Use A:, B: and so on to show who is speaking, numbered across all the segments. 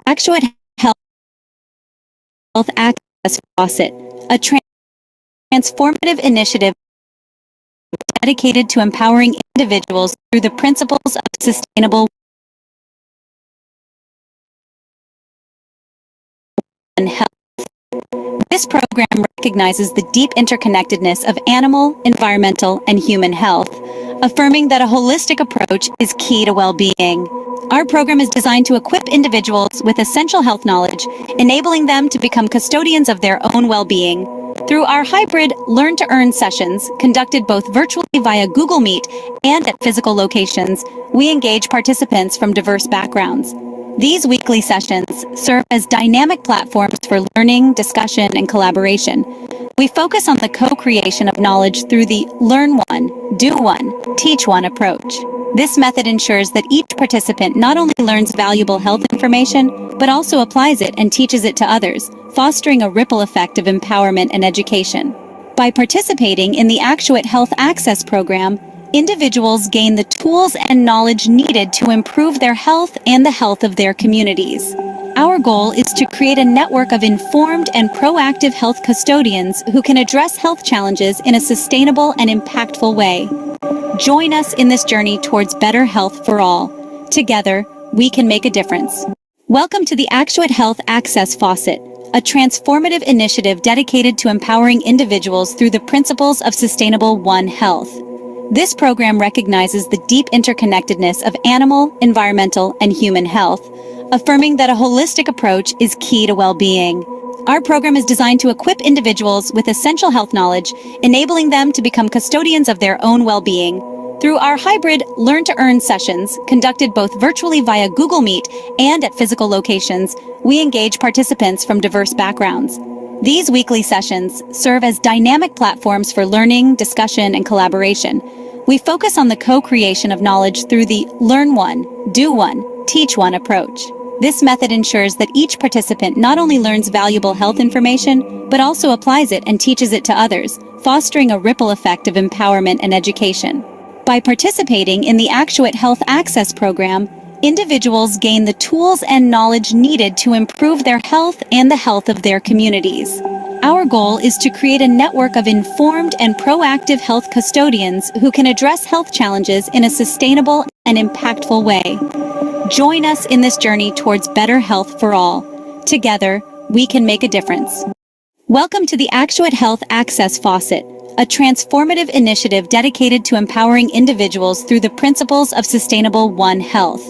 A: Actuate Health Access Faucet, a transformative initiative dedicated to empowering individuals through the principles of sustainable and health. This program recognizes the deep interconnectedness of animal, environmental, and human health, affirming that a holistic approach is key to well-being. Our program is designed to equip individuals with essential health knowledge, enabling them to become custodians of their own well-being. Through our hybrid Learn-to-Earn sessions, conducted both virtually via Google Meet and at physical locations, we engage participants from diverse backgrounds. These weekly sessions serve as dynamic platforms for learning, discussion, and collaboration. We focus on the co-creation of knowledge through the Learn One, Do One, Teach One approach. This method ensures that each participant not only learns valuable health information, but also applies it and teaches it to others, fostering a ripple effect of empowerment and education. By participating in the Actuate Health Access Program, individuals gain the tools and knowledge needed to improve their health and the health of their communities. Our goal is to create a network of informed and proactive health custodians who can address health challenges in a sustainable and impactful way. Join us in this journey towards better health for all. Together, we can make a difference. Welcome to the Actuate Health Access Faucet, a transformative initiative dedicated to empowering individuals through the principles of sustainable One Health. This program recognizes the deep interconnectedness of animal, environmental, and human health, affirming that a holistic approach is key to well-being. Our program is designed to equip individuals with essential health knowledge, enabling them to become custodians of their own well-being. Through our hybrid Learn-to-Earn sessions, conducted both virtually via Google Meet and at physical locations, we engage participants from diverse backgrounds. These weekly sessions serve as dynamic platforms for learning, discussion, and collaboration. We focus on the co-creation of knowledge through the Learn One, Do One, Teach One approach. This method ensures that each participant not only learns valuable health information, but also applies it and teaches it to others, fostering a ripple effect of empowerment and education. By participating in the Actuate Health Access Program, individuals gain the tools and knowledge needed to improve their health and the health of their communities. Our goal is to create a network of informed and proactive health custodians who can address health challenges in a sustainable and impactful way. Join us in this journey towards better health for all. Together, we can make a difference. Welcome to the Actuate Health Access Faucet, a transformative initiative dedicated to empowering individuals through the principles of sustainable One Health.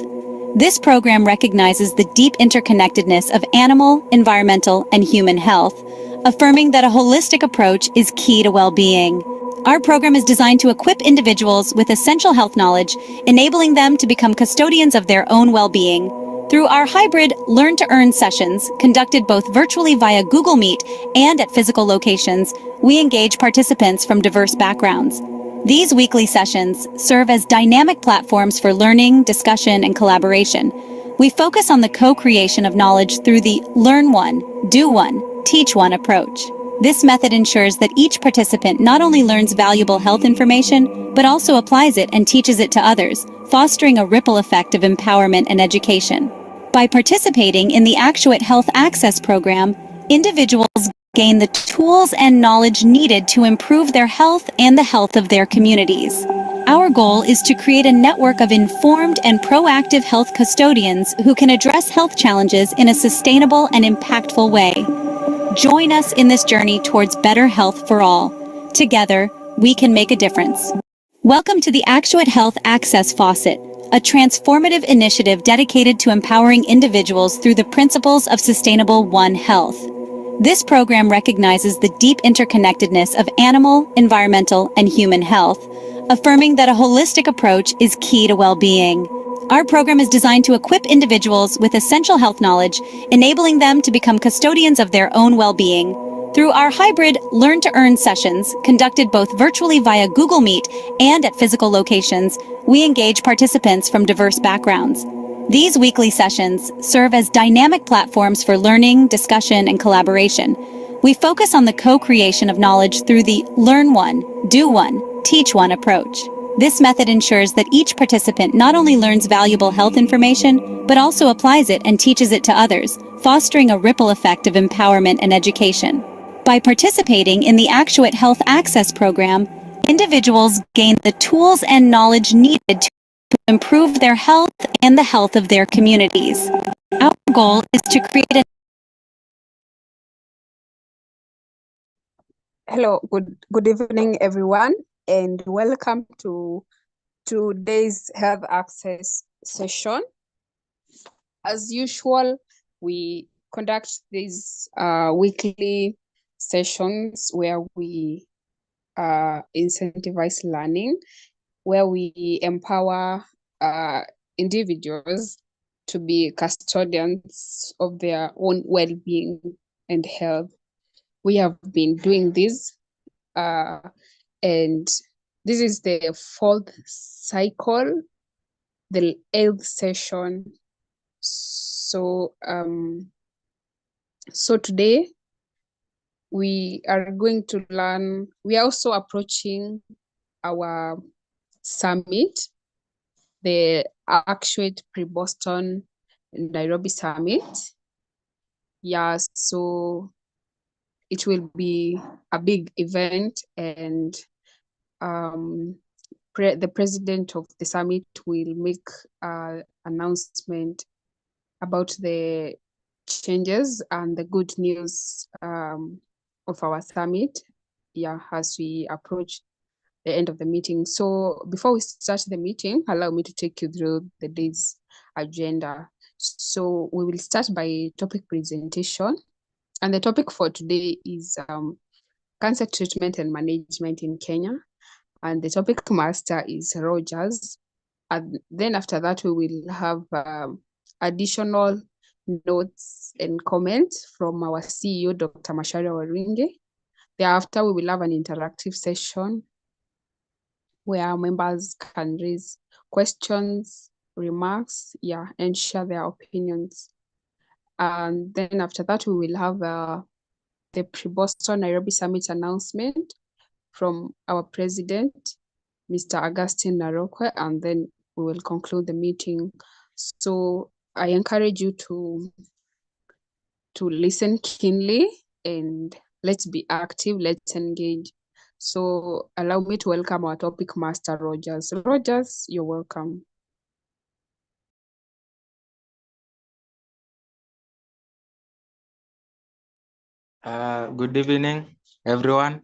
A: This program recognizes the deep interconnectedness of animal, environmental, and human health, affirming that a holistic approach is key to well-being. Our program is designed to equip individuals with essential health knowledge, enabling them to become custodians of their own well-being. Through our hybrid Learn-to-Earn sessions, conducted both virtually via Google Meet and at physical locations, we engage participants from diverse backgrounds. These weekly sessions serve as dynamic platforms for learning, discussion, and collaboration. We focus on the co-creation of knowledge through the Learn One, Do One, Teach One approach. This method ensures that each participant not only learns valuable health information, but also applies it and teaches it to others, fostering a ripple effect of empowerment and education. By participating in the Actuate Health Access Program, individuals gain the tools and knowledge needed to improve their health and the health of their communities. Our goal is to create a network of informed and proactive health custodians who can address health challenges in a sustainable and impactful way. Join us in this journey towards better health for all. Together, we can make a difference. Welcome to the Actuate Health Access Faucet, a transformative initiative dedicated to empowering individuals through the principles of sustainable One Health. This program recognizes the deep interconnectedness of animal, environmental, and human health, affirming that a holistic approach is key to well-being. Our program is designed to equip individuals with essential health knowledge, enabling them to become custodians of their own well-being. Through our hybrid Learn-to-Earn sessions, conducted both virtually via Google Meet and at physical locations, we engage participants from diverse backgrounds. These weekly sessions serve as dynamic platforms for learning, discussion, and collaboration. We focus on the co-creation of knowledge through the Learn One, Do One, Teach One approach. This method ensures that each participant not only learns valuable health information, but also applies it and teaches it to others, fostering a ripple effect of empowerment and education. By participating in the Actuate Health Access Program, individuals gain the tools and knowledge needed to improve their health and the health of their communities. Our goal is to create a
B: Hello, good evening, everyone, and welcome to today's health access session. As usual, we conduct these weekly sessions where we incentivize learning, where we empower individuals to be custodians of their own well-being and health. We have been doing this and this is the fourth cycle, the 8th session. So today we are going to learn. We are also approaching our summit, the Actuate Pre-Boston Nairobi Summit. Yeah, so it will be a big event, and the president of the summit will make an announcement about the changes and the good news of our summit, yeah, as we approach the end of the meeting. So before we start the meeting, allow me to take you through the day's agenda. So we will start by topic presentation, and the topic for today is cancer treatment and management in Kenya, and the topic master is Rogers. And then after that, we will have additional notes and comments from our CEO, Dr. Macharia Waringe. Thereafter, we will have an interactive session where members can raise questions, remarks, yeah, and share their opinions. And then after that, we will have the pre-Boston Nairobi Summit announcement from our president, Mr. Augustine Narokwe, and then we will conclude the meeting. So I encourage you to listen keenly and let's be active, let's engage. So allow me to welcome our topic master, Rogers. Rogers, you're welcome.
C: Good evening, everyone.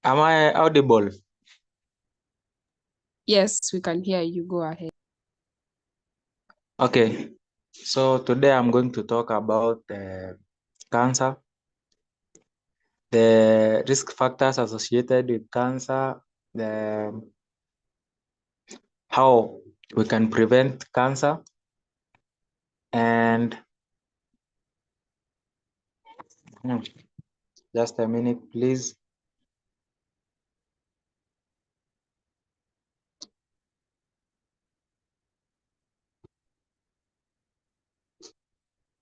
C: Am I audible?
B: Yes, we can hear you. Go ahead.
C: Okay, so today I'm going to talk about cancer, the risk factors associated with cancer, how we can prevent cancer, and just a minute, please.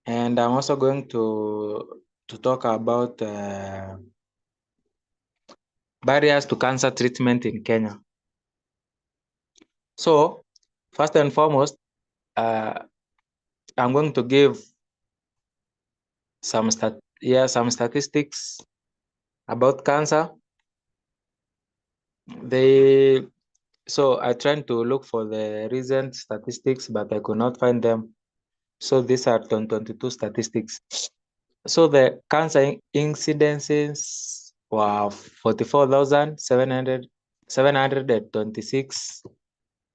C: And I'm also going to talk about barriers to cancer treatment in Kenya. So, first and foremost, I'm going to give some statistics about cancer. So I tried to look for the recent statistics, but I could not find them. So these are 2022 statistics. So the cancer incidences were 44,726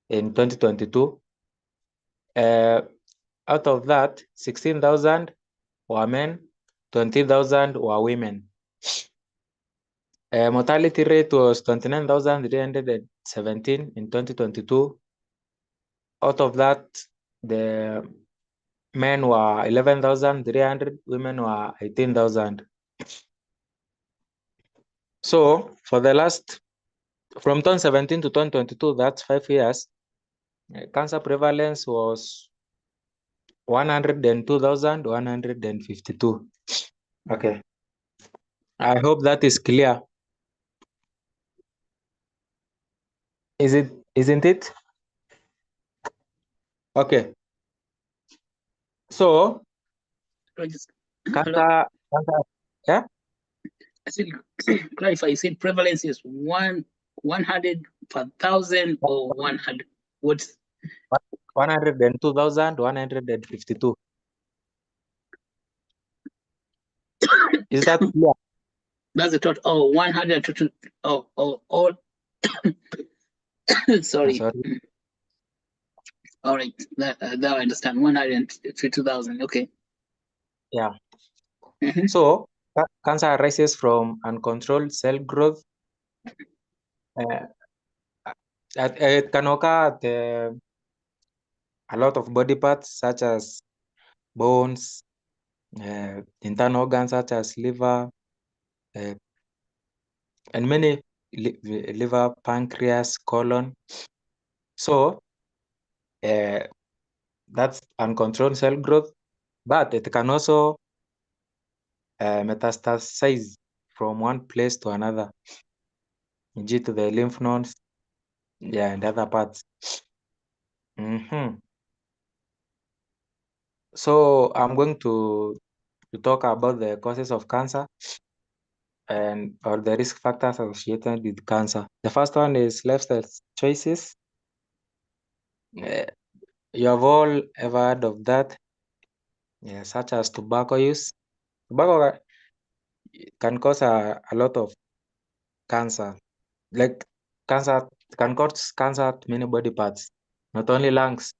C: in 2022. Out of that, 16,000 were men, 20,000 were women. Mortality rate was 29,317 in 2022. Out of that, the men were 11,300, women were 18,000. So for the last, from 2017 to 2022, that's 5 years, cancer prevalence was 102,152. Okay. I hope that is clear. Isn't it? Okay. So
D: Hello.
C: cancer, yeah,
D: I said, clarify. You said prevalence is 100 per thousand or 100. What's
C: 102,152. Is that clear?
D: that's the total? Oh, 100 to all. Sorry.
C: Sorry.
D: All right. Now I understand. 152,000. Okay.
C: Yeah.
D: Mhm.
C: So cancer arises from uncontrolled cell growth. Uh, it can occur at a lot of body parts such as bones, internal organs such as liver, uh, and many liver, pancreas, colon. So that's uncontrolled cell growth, but it can also metastasize from one place to another, due to the lymph nodes, yeah, and other parts. So I'm going to talk about the causes of cancer and or the risk factors associated with cancer. The first one is lifestyle choices. You have all ever heard of that, such as tobacco use. Tobacco can cause a lot of cancer. Like cancer can cause cancer to many body parts, not only lungs.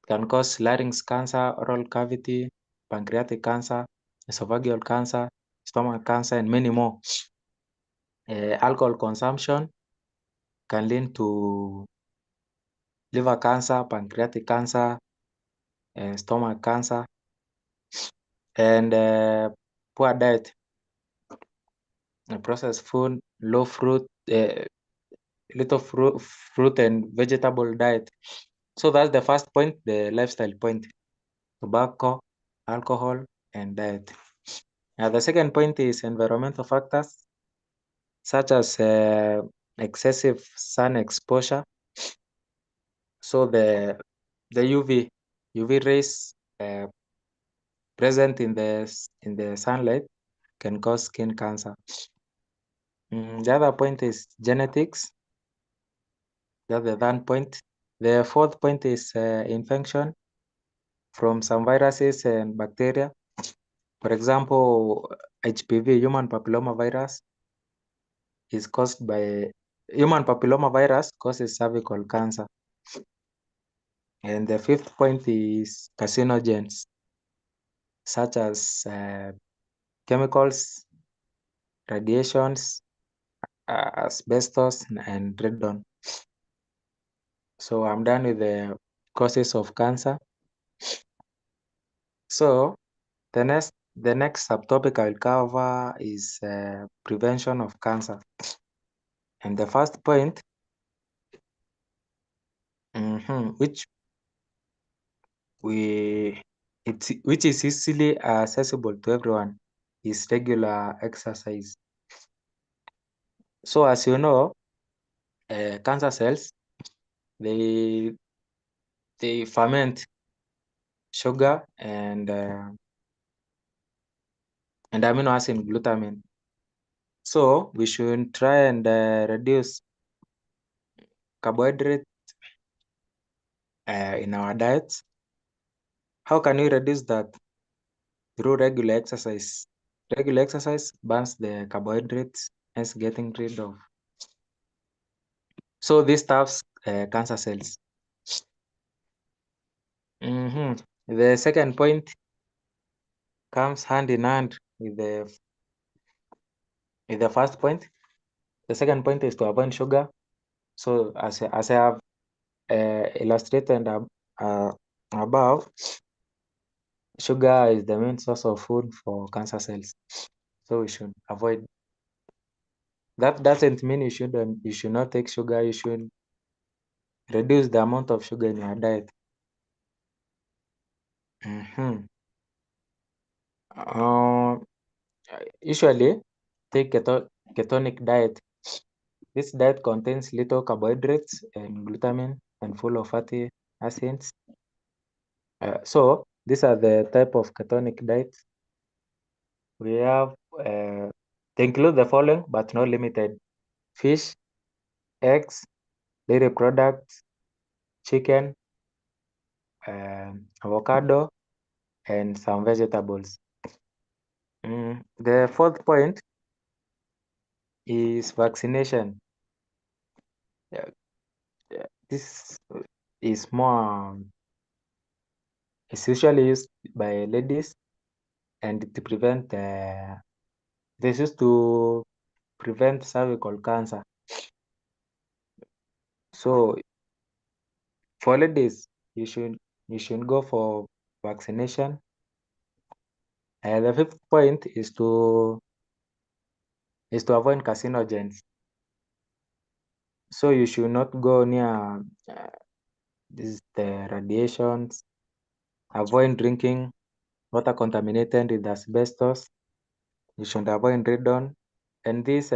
C: It can cause larynx cancer, oral cavity, pancreatic cancer, esophageal cancer, stomach cancer, and many more. Alcohol consumption can lead to liver cancer, pancreatic cancer, stomach cancer, and poor diet, processed food, low fruit, little fruit and vegetable diet. So that's the first point, the lifestyle point: tobacco, alcohol, and diet. The second point is environmental factors such as excessive sun exposure. So the UV rays present in the sunlight can cause skin cancer. The other point is genetics. That's the third point. The fourth point is infection from some viruses and bacteria. For example, HPV, human papilloma virus, is caused by human papilloma virus causes cervical cancer. And the fifth point is carcinogens, such as chemicals, radiations, asbestos, and radon. So I'm done with the causes of cancer. So the next subtopic I'll cover is prevention of cancer. And the first point, which which is easily accessible to everyone, is regular exercise. So as you know, cancer cells, they ferment sugar and amino acid glutamine. So we should try and reduce carbohydrate in our diets. How can we reduce that? Through regular exercise. Regular exercise burns the carbohydrates, hence getting rid of. So this stops cancer cells. The second point comes hand in hand with the first point. The second point is to avoid sugar. So as I have illustrated above, sugar is the main source of food for cancer cells. So we should avoid. That doesn't mean you should not take sugar. You should reduce the amount of sugar in your diet. Usually take ketonic diet. This diet contains little carbohydrates and glutamine and full of fatty acids. So these are the type of ketonic diets. We have, they include the following, but not limited: fish, eggs, dairy products, chicken, avocado, and some vegetables. The fourth point is vaccination. This is more, it's usually used by ladies, and to prevent, this is to prevent cervical cancer. So for ladies, you should go for vaccination. And the fifth point is to avoid carcinogens. So you should not go near the radiations. Avoid drinking water contaminated with asbestos. You should avoid radon and these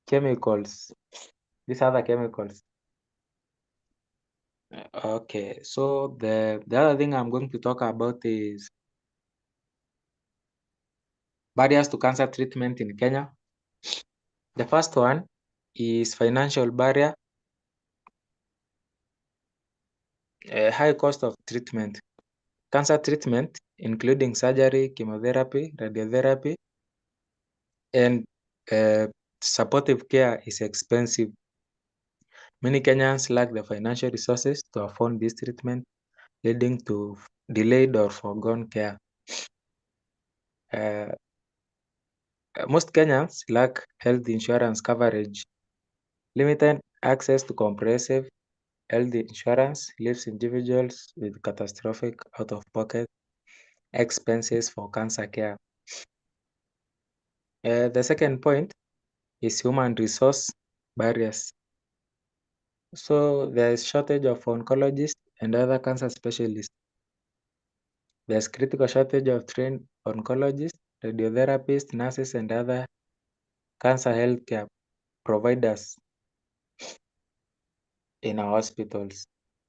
C: chemicals. These other chemicals. Okay, so the other thing I'm going to talk about is barriers to cancer treatment in Kenya. The first one is financial barrier, a high cost of treatment. Cancer treatment, including surgery, chemotherapy, radiotherapy, and supportive care is expensive. Many Kenyans lack the financial resources to afford this treatment, leading to delayed or forgone care. Most Kenyans lack health insurance coverage. Limited access to comprehensive health insurance leaves individuals with catastrophic out-of-pocket expenses for cancer care. The second point is human resource barriers. So there is shortage of oncologists and other cancer specialists. There's critical shortage of trained oncologists, radiotherapists, nurses, and other cancer healthcare providers in our hospitals.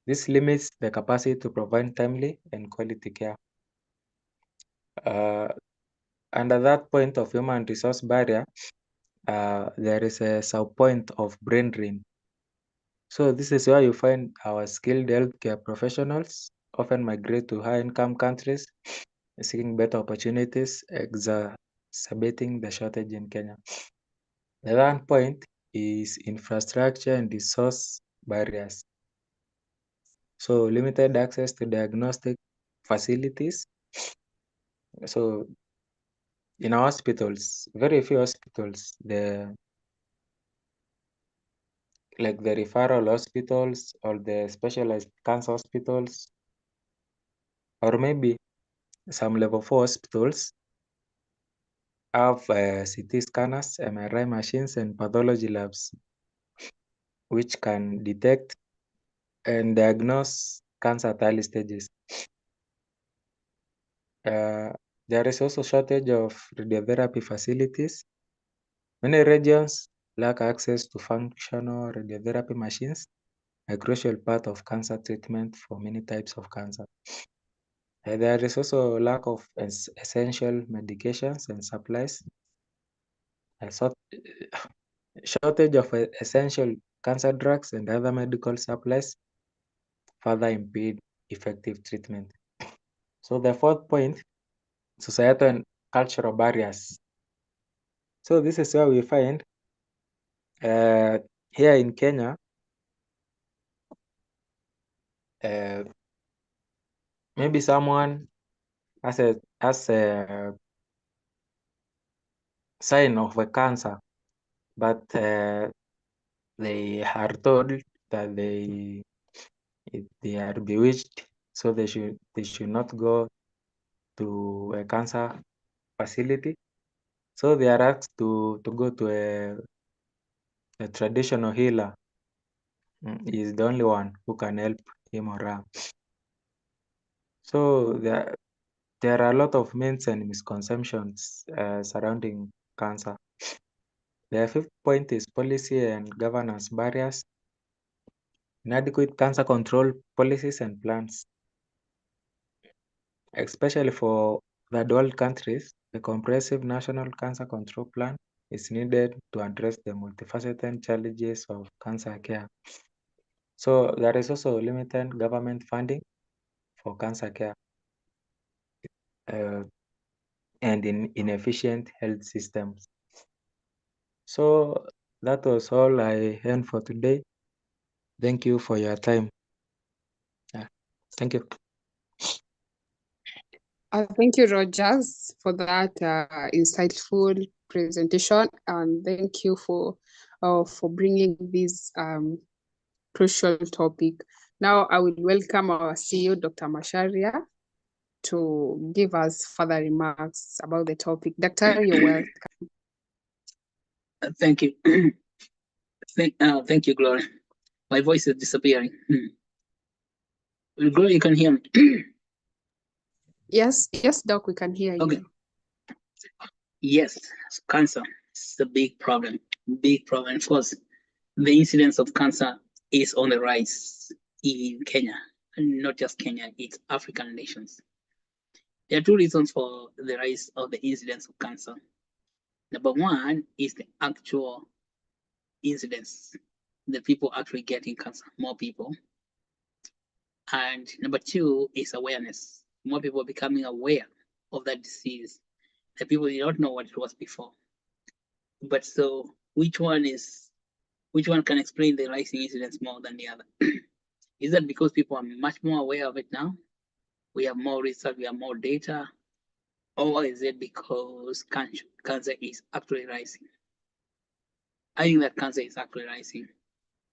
C: This limits the capacity to provide timely and quality care. Under that point of human resource barrier, there is a sub-point of brain drain. So this is where you find our skilled healthcare professionals often migrate to high-income countries, seeking better opportunities, exacerbating the shortage in Kenya. The third point is infrastructure and resource barriers. So limited access to diagnostic facilities. So in our hospitals, very few hospitals, like the referral hospitals or the specialized cancer hospitals, or maybe some level 4 hospitals have CT scanners, MRI machines, and pathology labs, which can detect and diagnose cancer at early stages. There is also shortage of radiotherapy facilities. Many regions lack access to functional radiotherapy machines, a crucial part of cancer treatment for many types of cancer. There is also lack of essential medications and supplies. Shortage of essential cancer drugs and other medical supplies further impede effective treatment. So the fourth point, societal and cultural barriers. So this is where we find here in Kenya, maybe someone has a sign of a cancer, but they are told that they are bewitched, so they should not go to a cancer facility. So they are asked to go to a traditional healer. He is the only one who can help him or her. So there are a lot of myths and misconceptions surrounding cancer. The fifth point is policy and governance barriers, inadequate cancer control policies and plans. Especially for third world countries, a comprehensive national cancer control plan is needed to address the multifaceted challenges of cancer care. So there is also limited government funding for cancer care and inefficient health systems. So that was all I had for today. Thank you for your time. Yeah. Thank you.
B: Thank you, Rogers, for that insightful presentation, and thank you for bringing this crucial topic. Now, I will welcome our CEO, Dr. Masharia, to give us further remarks about the topic. Doctor, you're welcome.
D: Thank you. Thank you, Gloria. My voice is disappearing. Gloria, you can hear me.
B: Yes, Doc, we can hear
D: Okay.
B: you.
D: Yes, cancer is a big problem. Big problem. Of course, the incidence of cancer is on the rise in Kenya, and not just Kenya, it's African nations. There are two reasons for the rise of the incidence of cancer. Number one is the actual incidence, the people actually getting cancer, more people. And number two is awareness. More people becoming aware of that disease. The people did not know what it was before. But so which one can explain the rising incidence more than the other? Is that because people are much more aware of it now? We have more research, we have more data, or is it because cancer is actually rising? I think that cancer is actually rising.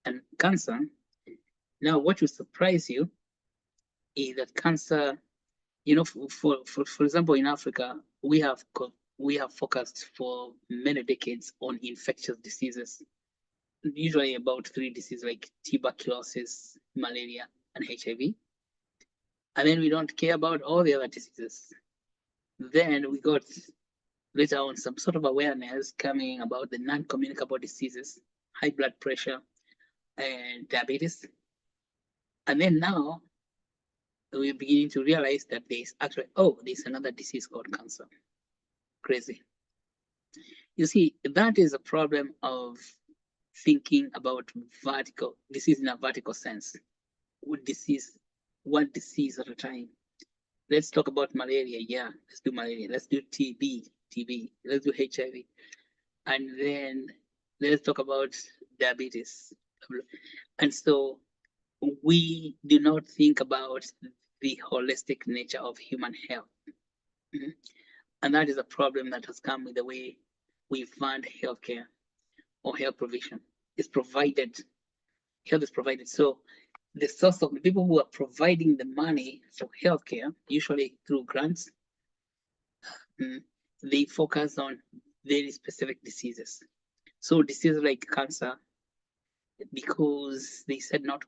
D: And cancer, now what will surprise you is that cancer, for example, in Africa, we have focused for many decades on infectious diseases, usually about 3 diseases like tuberculosis, malaria, and HIV. And then we don't care about all the other diseases. Then we got later on some sort of awareness coming about the non-communicable diseases, high blood pressure, and diabetes. And then now we're beginning to realize that there's another disease called cancer. Crazy. You see, that is a problem of thinking about disease in a vertical sense. One disease at a time. Let's talk about malaria. Yeah, let's do malaria. Let's do TB. Let's do HIV. And then let's talk about diabetes. And so we do not think about the holistic nature of human health. And that is a problem that has come with the way we fund healthcare or health provision. Health is provided. So the source of the people who are providing the money for healthcare, usually through grants, they focus on very specific diseases. So diseases like cancer, because they tend not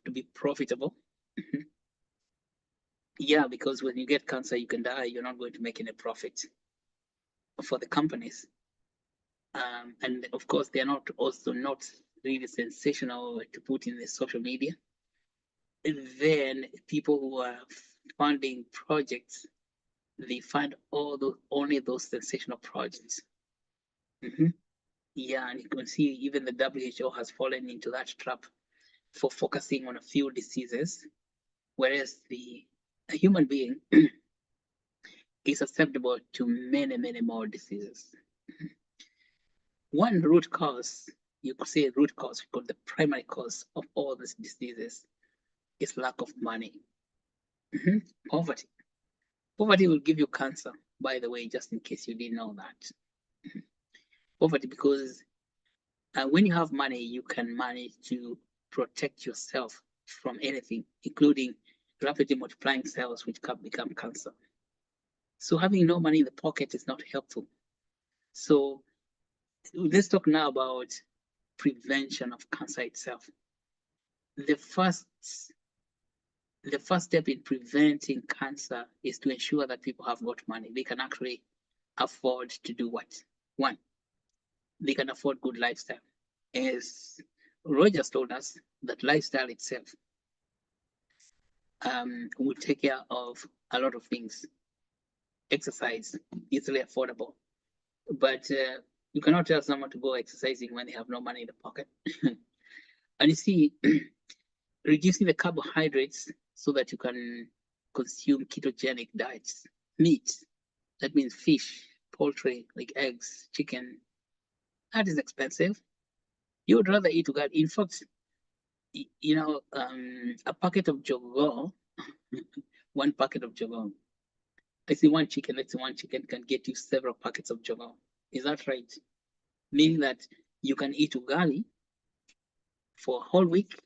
D: to be profitable. Yeah, because when you get cancer, you can die. You're not going to make any profit for the companies. And of course, they are not really sensational to put in the social media. And then people who are funding projects, they fund only those sensational projects. Yeah, and you can see even the WHO has fallen into that trap for focusing on a few diseases, whereas a human being is susceptible to many, many more diseases. One root cause, you could say because the primary cause of all these diseases is lack of money. Poverty. Poverty will give you cancer, by the way, just in case you didn't know that. Poverty, because when you have money, you can manage to protect yourself from anything, including rapidly multiplying cells, which can become cancer. So having no money in the pocket is not helpful. So let's talk now about prevention of cancer itself. The first step in preventing cancer is to ensure that people have got money. They can actually afford to do what? One, they can afford good lifestyle. As Rogers told us, that lifestyle itself will take care of a lot of things. Exercise, easily affordable, but you cannot tell someone to go exercising when they have no money in the pocket. And you see, reducing the carbohydrates so that you can consume ketogenic diets. Meat, that means fish, poultry, like eggs, chicken, that is expensive. You would rather eat ugali. In fact, a packet of jogo, one packet of jogo, let's say one chicken can get you several packets of jogo. Is that right? Meaning that you can eat ugali for a whole week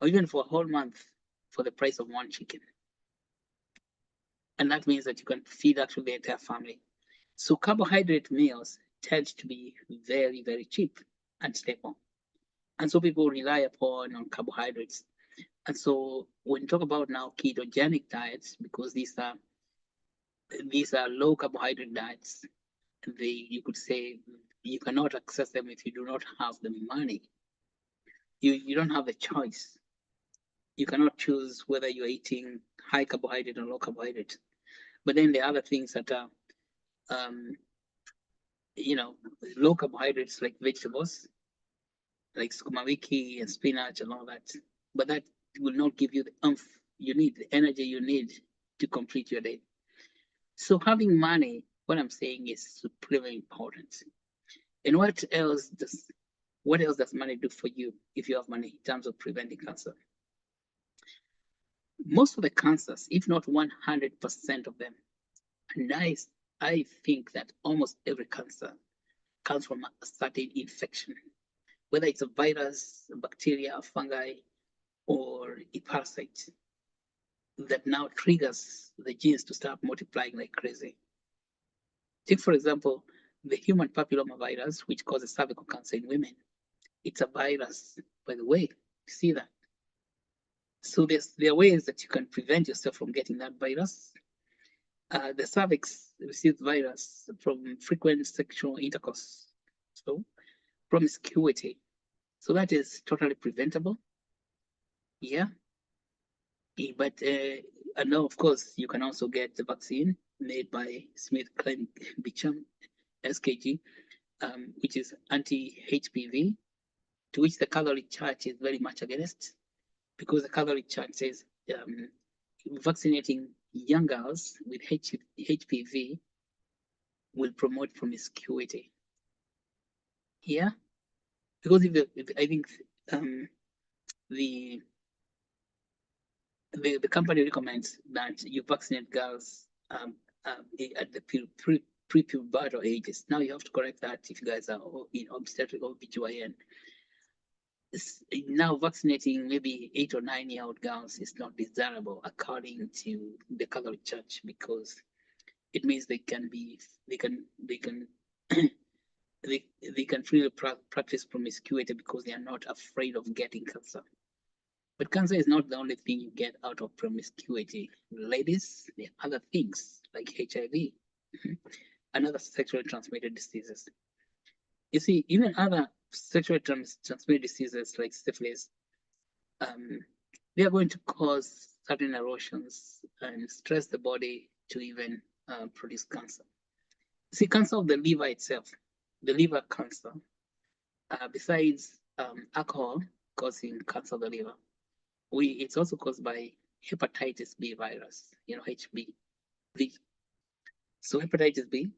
D: or even for a whole month for the price of one chicken. And that means that you can feed actually the entire family. So carbohydrate meals tend to be very, very cheap and stable. And so people rely upon on carbohydrates. And so when you talk about now ketogenic diets, because these are low carbohydrate diets, you could say you cannot access them if you do not have the money. You don't have the choice. You cannot choose whether you're eating high carbohydrate or low carbohydrate. But then the other things that are low carbohydrates like vegetables, like sukuma wiki and spinach and all that. But that will not give you the oomph you need, the energy you need to complete your day. So having money, what I'm saying is supremely important. And what else does money do for you if you have money in terms of preventing cancer? Most of the cancers, if not 100% of them, and I think that almost every cancer comes from a certain infection, whether it's a virus, a bacteria, a fungi, or a parasite that now triggers the genes to start multiplying like crazy. Take, for example, the human papilloma virus, which causes cervical cancer in women. It's a virus, by the way. You see that? So there are ways that you can prevent yourself from getting that virus. The cervix receives virus from frequent sexual intercourse, so promiscuity. So that is totally preventable. Yeah. But and now, of course, you can also get the vaccine made by Smith Kline Beecham, SKG, which is anti-HPV, to which the Catholic Church is very much against, because the Catholic Church says vaccinating young girls with HPV will promote promiscuity. Yeah, because I think the company recommends that you vaccinate girls at the pre-pubertal ages. Now you have to correct that if you guys are in obstetric or OBGYN. Now vaccinating maybe 8 or 9-year-old girls is not desirable according to the Catholic Church, because it means they can they can freely practice promiscuity because they are not afraid of getting cancer. But cancer is not the only thing you get out of promiscuity. Ladies, there are other things like HIV and other sexually transmitted diseases. You see, even other sexually transmitted diseases like syphilis, they are going to cause certain erosions and stress the body to even produce cancer. See, cancer of the liver itself, the liver cancer, besides alcohol causing cancer of the liver, it's also caused by hepatitis B virus, HB. So hepatitis B,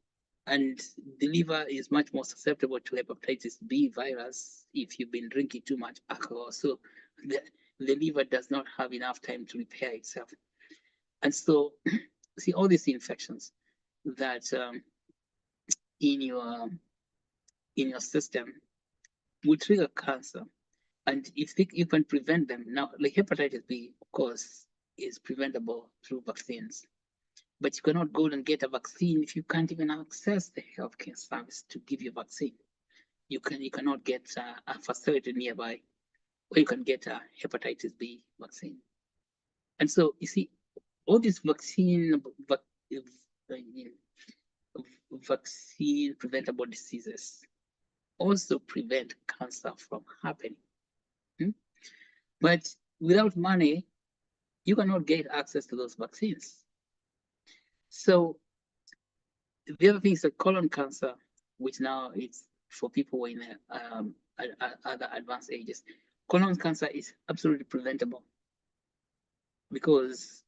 D: and the liver is much more susceptible to hepatitis B virus if you've been drinking too much alcohol. So the liver does not have enough time to repair itself. And so, see, all these infections that in your system will trigger cancer. And if you can prevent them now, like hepatitis B, of course, is preventable through vaccines. But you cannot go and get a vaccine if you can't even access the healthcare service to give you a vaccine. You cannot get a facility nearby where you can get a hepatitis B vaccine. And so you see, all these vaccine preventable diseases also prevent cancer from happening. But without money, you cannot get access to those vaccines. So the other thing is that colon cancer, which now it's for people in other advanced ages. Colon cancer is absolutely preventable because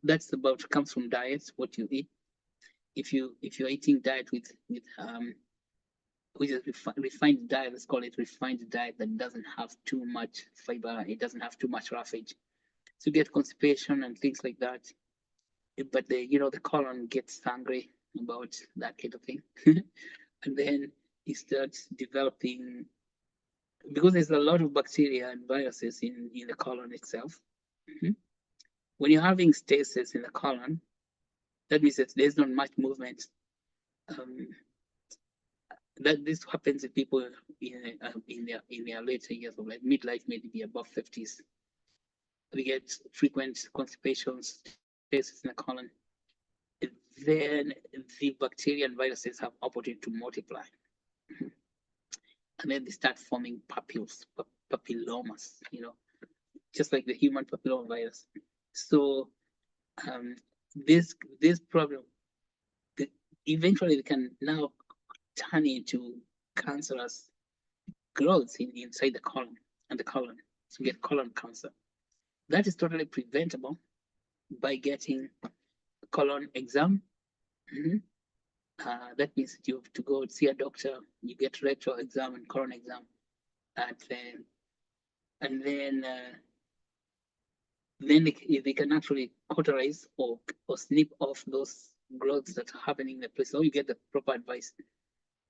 D: that's about comes from diets, what you eat. If you're eating diet with which is refined diet, let's call it refined diet, that doesn't have too much fiber, it doesn't have too much roughage, so you get constipation and things like that. But the colon gets angry about that kind of thing, and then it starts developing, because there's a lot of bacteria and viruses in the colon itself. When you're having stasis in the colon, that means that there's not much movement. That this happens in people in their later years of life, midlife, maybe above 50s. We get frequent constipations, stasis in the colon. Then the bacteria and viruses have opportunity to multiply. And then they start forming papules, papillomas, just like the human papillomavirus. So this problem, eventually they can now turn into cancerous growths inside the colon and the colon. So we get colon cancer. That is totally preventable by getting a colon exam. That means that you have to go see a doctor, you get rectal exam and colon exam, and then they can actually cauterize or snip off those growths that are happening in the place. So you get the proper advice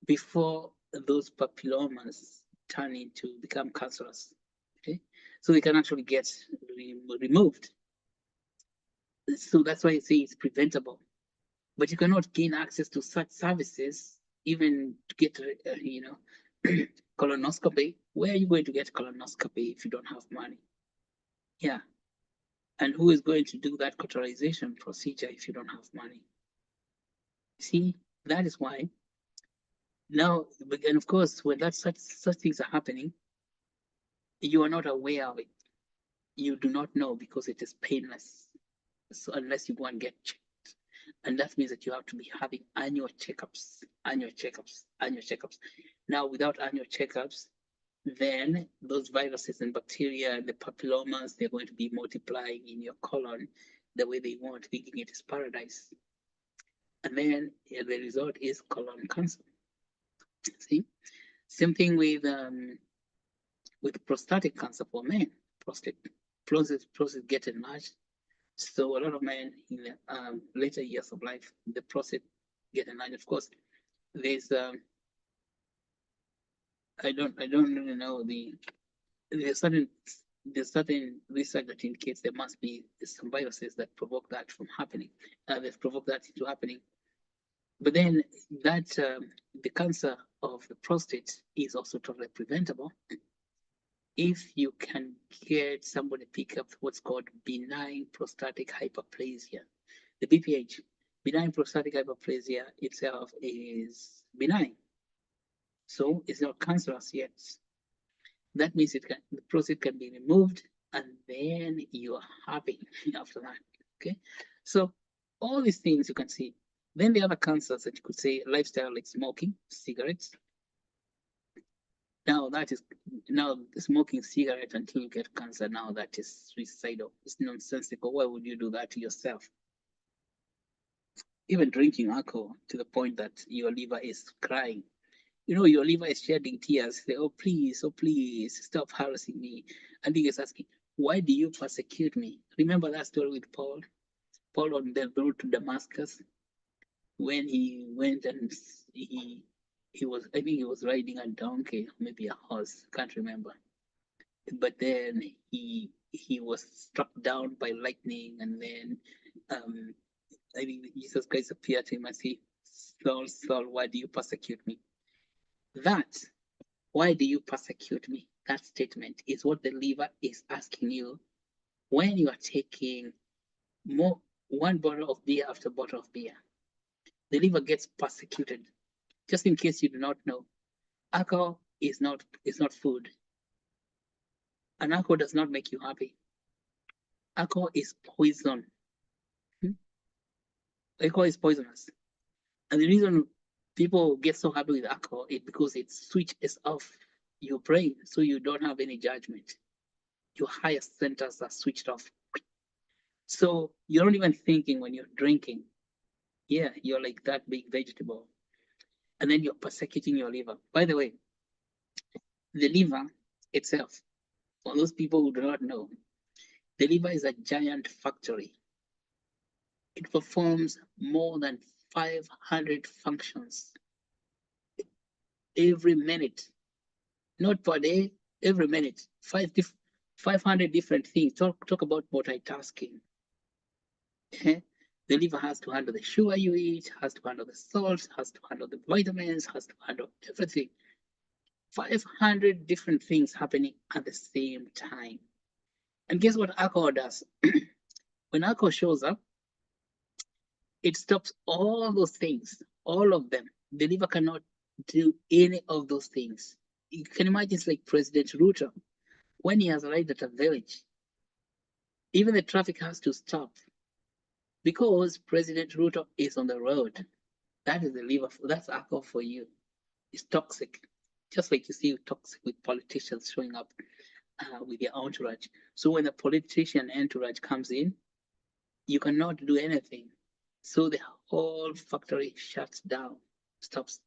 D: before those papillomas turn into become cancerous. Okay, so they can actually get removed. So that's why I say it's preventable. But you cannot gain access to such services, even to get colonoscopy. Where are you going to get colonoscopy if you don't have money? Yeah. And who is going to do that cauterization procedure if you don't have money? See, that is why now, and of course, when such things are happening, you are not aware of it. You do not know because it is painless. So unless you go and get checked. And that means that you have to be having annual checkups. Now, without annual checkups, then those viruses and bacteria, the papillomas, they're going to be multiplying in your colon the way they want, thinking it is paradise. And then the result is colon cancer. See, same thing with prostatic cancer for men. Prostate get enlarged. So a lot of men in the later years of life, the prostate get enlarged. Of course, there's I don't really know there's certain research that indicates there must be some viruses that provoke that from happening. That provoke that into happening. But then that the cancer of the prostate is also totally preventable if you can get somebody pick up what's called benign prostatic hyperplasia. The BPH, benign prostatic hyperplasia itself is benign. So it's not cancerous yet. That means the prostate can be removed and then you are happy after that. Okay. So all these things you can see. Then the other cancers that you could say lifestyle, like smoking, cigarettes. Now smoking cigarette until you get cancer, now that is suicidal. It's nonsensical. Why would you do that to yourself? Even drinking alcohol to the point that your liver is crying. Your liver is shedding tears. Say, oh please, stop harassing me. And he is asking, why do you persecute me? Remember that story with Paul? Paul on the road to Damascus, when he went and he was, I think he was riding a donkey, maybe a horse, can't remember. But then he was struck down by lightning, and then I think Jesus Christ appeared to him and said, Saul, Saul, why do you persecute me? That, why do you persecute me? That statement is what the liver is asking you when you are taking one bottle of beer after bottle of beer. The liver gets persecuted. Just in case you do not know, Alcohol is not food. And alcohol does not make you happy. Alcohol is poison. Hmm? Alcohol is poisonous. And the reason people get so happy with alcohol is because it switches off your brain so you don't have any judgment. Your highest centers are switched off. So you're not even thinking when you're drinking. Yeah, you're like that big vegetable. And then you're persecuting your liver. By the way, the liver itself, for those people who do not know, the liver is a giant factory. It performs more than 500 functions every minute, not per day, every minute. 500 different things. Talk about multitasking. Eh? The liver has to handle the sugar you eat, has to handle the salt, has to handle the vitamins, has to handle everything. 500 different things happening at the same time. And guess what alcohol does? When alcohol shows up, it stops all those things, all of them. The liver cannot do any of those things. You can imagine it's like President Ruto. When he has arrived at a village, even the traffic has to stop because President Ruto is on the road. That is the liver, that's alcohol for you. It's toxic. Just like you see toxic with politicians showing up with their entourage. So when the politician entourage comes in, you cannot do anything. So the whole factory shuts down, stops.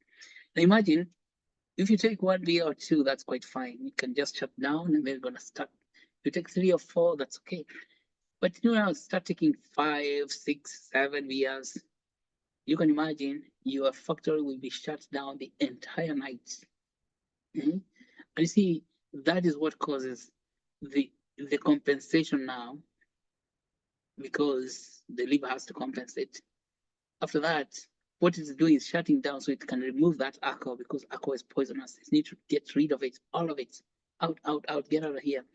D: Now imagine if you take 1 beer or 2, that's quite fine. You can just shut down and they're gonna start. You take 3 or 4, that's okay. But you know, start taking 5, 6, 7 beers. You can imagine your factory will be shut down the entire night. Mm-hmm. And you see, that is what causes the compensation now, because the liver has to compensate. After that, what it's doing is shutting down so it can remove that alcohol, because alcohol is poisonous. It needs to get rid of it, all of it. Out, out, out, get out of here.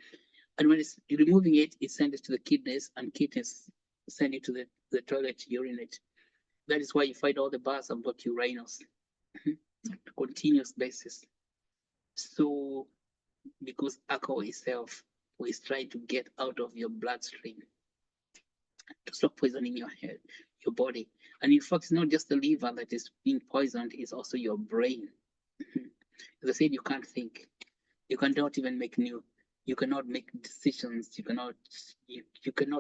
D: And when it's removing it, it sends it to the kidneys, and kidneys send it to the toilet to urinate. That is why you find all the bars have got urinals on a continuous basis. So, because alcohol itself is trying to get out of your bloodstream to stop poisoning your head, your body. And in fact, it's not just the liver that is being poisoned, it's also your brain. As I said, you can't think. You cannot even make you cannot make decisions. You cannot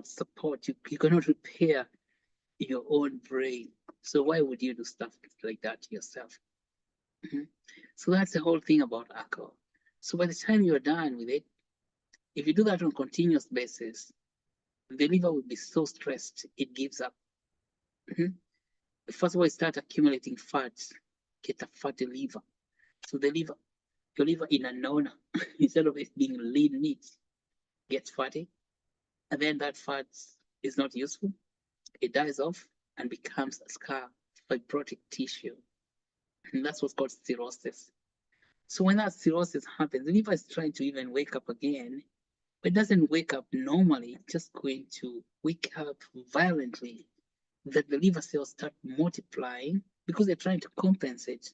D: support, you cannot repair your own brain. So why would you do stuff like that to yourself? So that's the whole thing about alcohol. So by the time you're done with it, if you do that on a continuous basis, the liver will be so stressed, it gives up. First of all, it starts accumulating fats, get a fatty liver. So the liver, your liver in a nona, instead of it being lean meat, gets fatty. And then that fat is not useful. It dies off and becomes a scar, fibrotic tissue. And that's what's called cirrhosis. So when that cirrhosis happens, the liver is trying to even wake up again, but it doesn't wake up normally. It's just going to wake up violently, that the liver cells start multiplying because they're trying to compensate.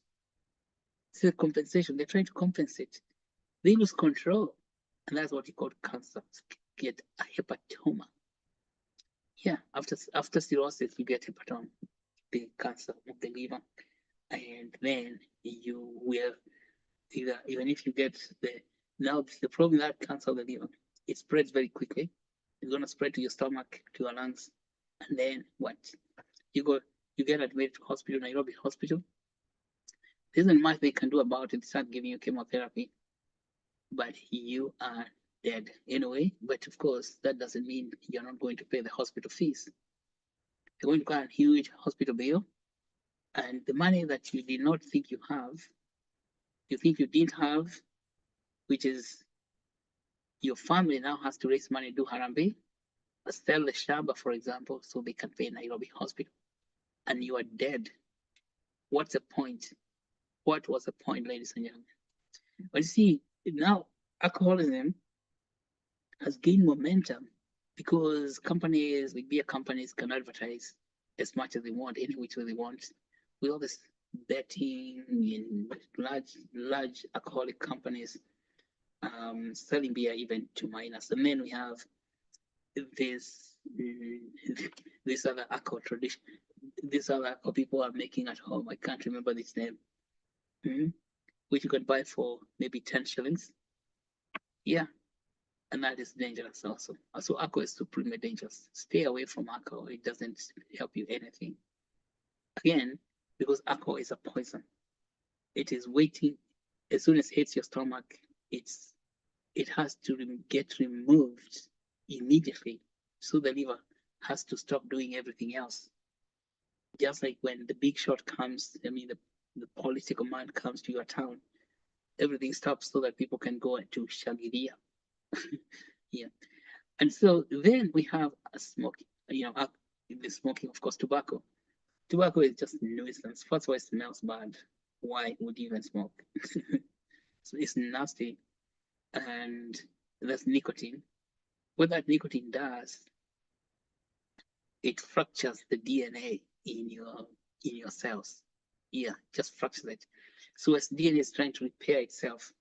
D: See the compensation, they're trying to compensate. They lose control. And that's what you call cancer. Get a hepatoma. Yeah, after cirrhosis, you get hepatoma, the cancer of the liver. And then you will either, even if you get now the problem with that cancer of the liver, it spreads very quickly. It's gonna spread to your stomach, to your lungs. And then what? You get admitted to hospital, Nairobi hospital. There isn't much they can do about it. They start giving you chemotherapy, but you are dead anyway. But of course, that doesn't mean you're not going to pay the hospital fees. You're going to get a huge hospital bill, and the money that you did not think you have, you think you didn't have, which is your family now has to raise money, do harambe, sell the shamba, for example, so they can pay Nairobi hospital, and you are dead. What's the point? What was the point, ladies and gentlemen? But you see, now alcoholism has gained momentum because companies, like beer companies, can advertise as much as they want, any which way they want, with all this betting in large alcoholic companies, selling beer even to minors. And then we have this this other alcohol tradition. These other alcohol people are making at home. I can't remember this name. Which you can buy for maybe 10 shillings. Yeah, and that is dangerous also. So alcohol is supremely dangerous. Stay away from alcohol. It doesn't help you anything. Again, because alcohol is a poison. It is waiting. As soon as it hits your stomach, it has to get removed immediately. So the liver has to stop doing everything else. Just like when the big shot comes, I mean, the political man comes to your town, everything stops so that people can go into shagiria. Yeah. And so then we have a smoking, the smoking, of course, tobacco. Tobacco is just nuisance. First of all, it smells bad. Why would you even smoke? So it's nasty. And that's nicotine. What that nicotine does, it fractures the DNA in your cells. Yeah, just fractures it. So as DNA is trying to repair itself,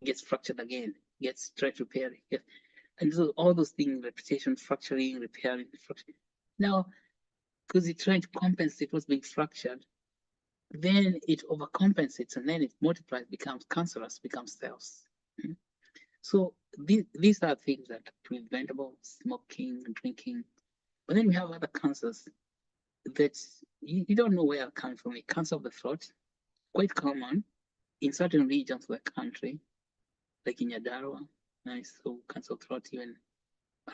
D: it gets fractured again, gets trying to repair it. And so all those things, repetition, fracturing, repairing, fracturing. Now, because it's trying to compensate what's being fractured, then it overcompensates and then it multiplies, becomes cancerous, becomes cells. So these are things that are preventable: smoking, drinking. But then we have other cancers that you don't know where they're coming from. Like cancer of the throat, quite common in certain regions of the country, like in Nyandarua. I saw cancer of the throat even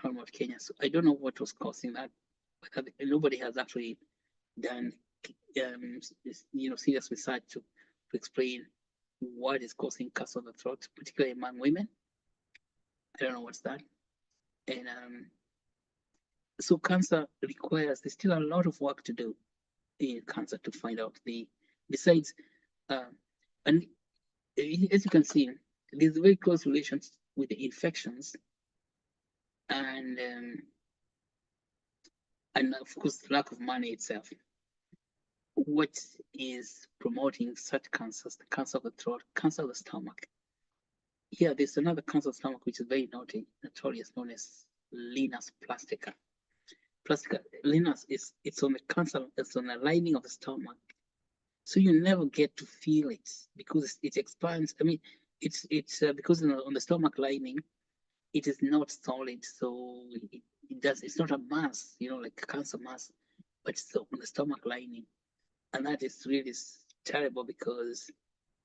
D: around Kenya. So I don't know what was causing that, but nobody has actually done serious research to explain what is causing cancer of the throat, particularly among women. I don't know what's that. And so cancer requires, there's still a lot of work to do in cancer to find out besides, and as you can see, there's very close relations with the infections and of course lack of money itself. What is promoting such cancers? The cancer of the throat, cancer of the stomach. Yeah, there's another cancer of the stomach which is very notorious, known as Linus plastica. Plastica, Linus it's on the cancer, it's on the lining of the stomach. So you never get to feel it because it expands. I mean, it's because on the stomach lining, it is not solid, so it's not a mass, like a cancer mass, but it's on the stomach lining, and that is really terrible because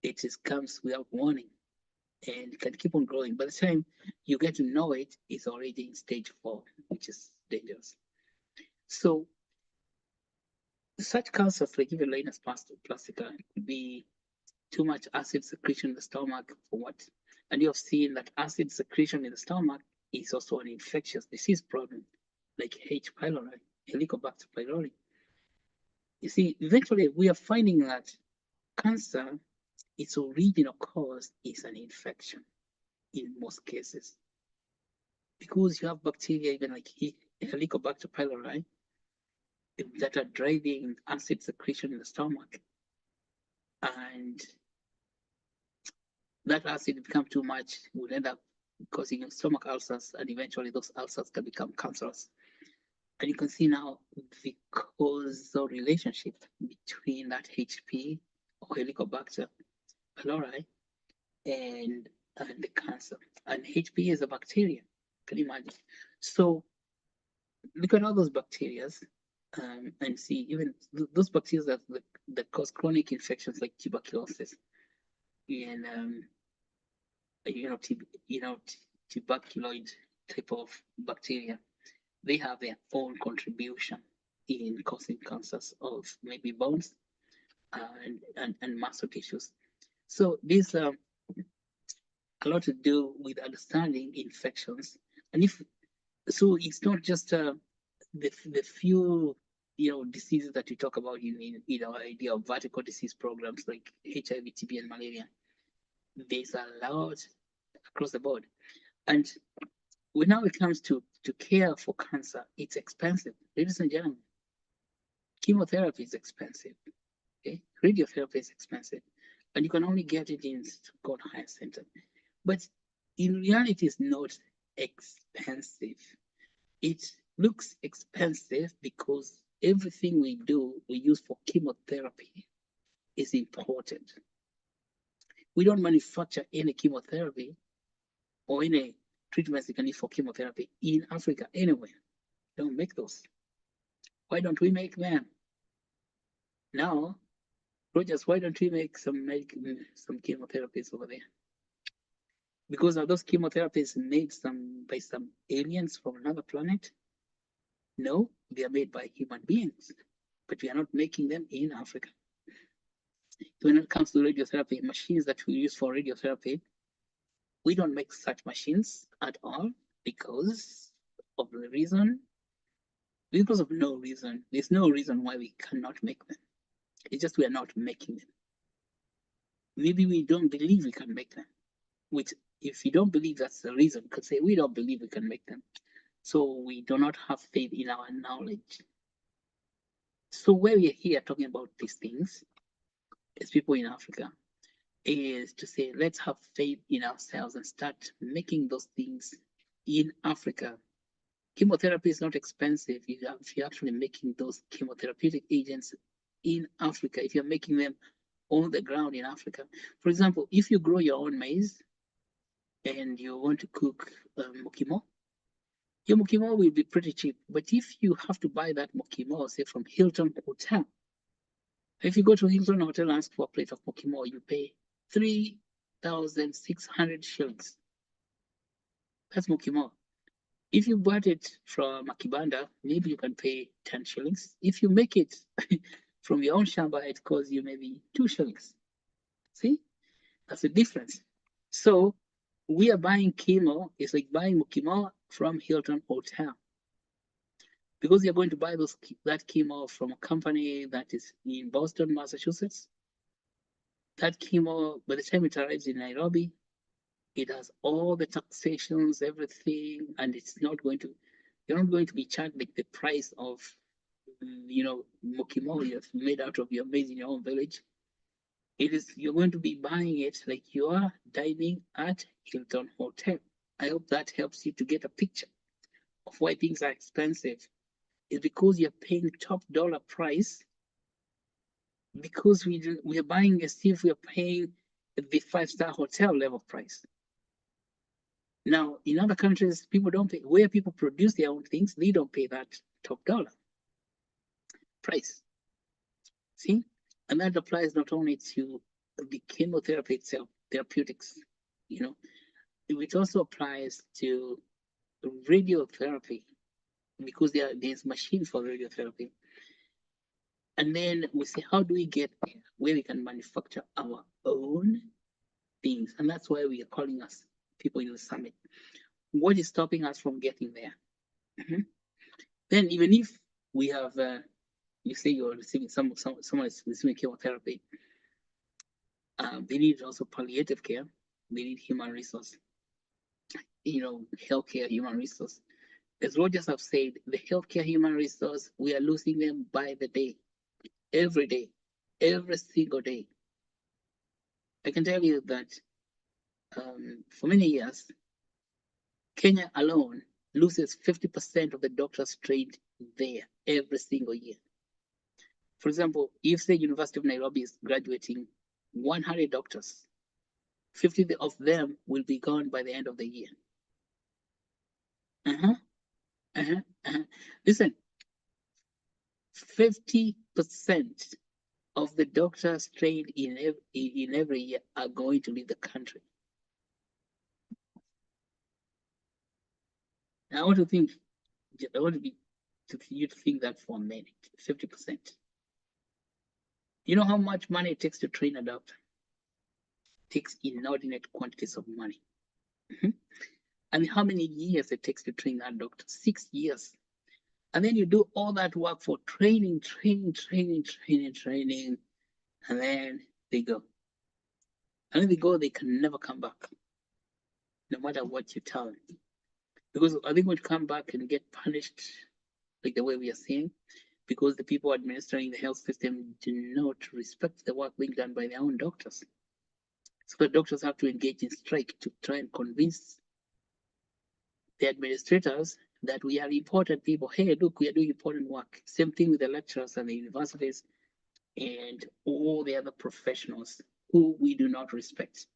D: it comes without warning and can keep on growing. By the time you get to know it, it's already in stage 4, which is dangerous. So such cancers like even Linus plastica could be too much acid secretion in the stomach for what? And you have seen that acid secretion in the stomach is also an infectious disease problem, like H. pylori, Helicobacter pylori. You see, eventually we are finding that cancer, its original cause is an infection in most cases. Because you have bacteria, even like Helicobacter pylori, that are driving acid secretion in the stomach. And that acid become too much, will end up causing stomach ulcers, and eventually those ulcers can become cancerous. And you can see now the causal relationship between that HP or Helicobacter pylori and the cancer. And HP is a bacteria, can you imagine? So look at all those bacteria and see even those bacteria that cause chronic infections like tuberculosis and tuberculoid type of bacteria. They have their own contribution in causing cancers of maybe bones and muscle tissues. So these a lot to do with understanding infections, and so it's not just the few diseases that we talk about in our idea of vertical disease programs like HIV, TB, and malaria. There's a lot across the board, and when now it comes to care for cancer, it's expensive, ladies and gentlemen. Chemotherapy is expensive. Okay, Radiotherapy is expensive, and you can only get it in so-called higher center. But in reality, it's not expensive. It looks expensive because everything we do, we use for chemotherapy is imported. We don't manufacture any chemotherapy or any treatments you can use for chemotherapy in Africa anywhere. Don't make those. Why don't we make them? Now, Rogers, why don't we make some chemotherapies over there? Because are those chemotherapies made by some aliens from another planet? No, they are made by human beings, but we are not making them in Africa. When it comes to radiotherapy, machines that we use for radiotherapy, we don't make such machines at all because of the reason, because of no reason. There's no reason why we cannot make them. It's just we are not making them. Maybe we don't believe we can make them, which if you don't believe that's the reason, could say we don't believe we can make them. So we do not have faith in our knowledge. So where we are here talking about these things as people in Africa is to say, let's have faith in ourselves and start making those things in Africa. Chemotherapy is not expensive if you're actually making those chemotherapeutic agents in Africa, if you're making them on the ground in Africa. For example, if you grow your own maize and you want to cook mokimo, your mokimo will be pretty cheap. But if you have to buy that mokimo, say from Hilton Hotel, if you go to Hilton Hotel and ask for a plate of mokimo, you pay 3,600 shillings. That's mokimo. If you bought it from a kibanda, maybe you can pay 10 shillings. If you make it from your own shamba, it costs you maybe 2 shillings. See, that's the difference. So we are buying chemo. It's like buying mokimo from Hilton Hotel. Because you're going to buy that chemo from a company that is in Boston, Massachusetts. That chemo, by the time it arrives in Nairobi, it has all the taxations, everything, and it's not going to, you're not going to be charged like the price of, mokimo you've made out of your maize in your own village. You're going to be buying it like you are dining at Hilton Hotel. I hope that helps you to get a picture of why things are expensive. It's because you're paying top dollar price because we are buying as if we are paying the 5-star hotel level price. Now, in other countries, people don't pay. Where people produce their own things, they don't pay that top dollar price. See? And that applies not only to the chemotherapy itself, therapeutics, it also applies to radiotherapy because there's machines for radiotherapy. And then we say, how do we get there where we can manufacture our own things? And that's why we are calling us people in the summit. What is stopping us from getting there? Then even if we have, you say you're receiving someone is receiving chemotherapy, they need also palliative care. They need human resource, healthcare, human resource. As Rogers have said, the healthcare human resource, we are losing them by the day, every single day. I can tell you that for many years, Kenya alone loses 50% of the doctors trained there every single year. For example, if the University of Nairobi is graduating 100 doctors, 50 of them will be gone by the end of the year. Listen, 50% of the doctors trained in every year are going to leave the country. Now, I want you to think that for a minute. 50%. You know how much money it takes to train a doctor? It takes inordinate quantities of money. And how many years it takes to train that doctor? 6 years. And then you do all that work for training, and then they go. And when they go, they can never come back, no matter what you tell them. Because are they going to come back and get punished like the way we are seeing? because the people administering the health system do not respect the work being done by their own doctors. So the doctors have to engage in strike to try and convince the administrators that we are important people. Hey, look, we are doing important work. Same thing with the lecturers and the universities and all the other professionals who we do not respect.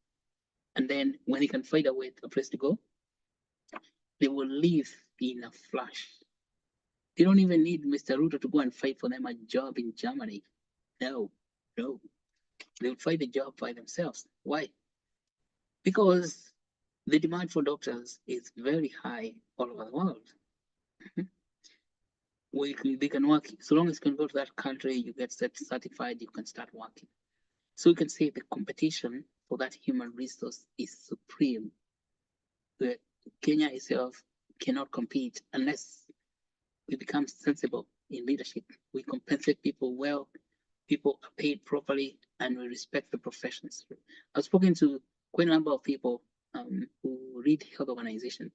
D: And then when they can find a place to go, they will leave in a flash. They don't even need Mr. Ruto to go and fight for them a job in Germany. No, no. They will find a job by themselves. Why? Because the demand for doctors is very high all over the world. They can work, so long as you can go to that country, you get certified, you can start working. So we can say the competition for that human resource is supreme. The Kenya itself cannot compete unless we become sensible in leadership. We compensate people well, people are paid properly, and we respect the professions. I've spoken to quite a number of people who read health organization,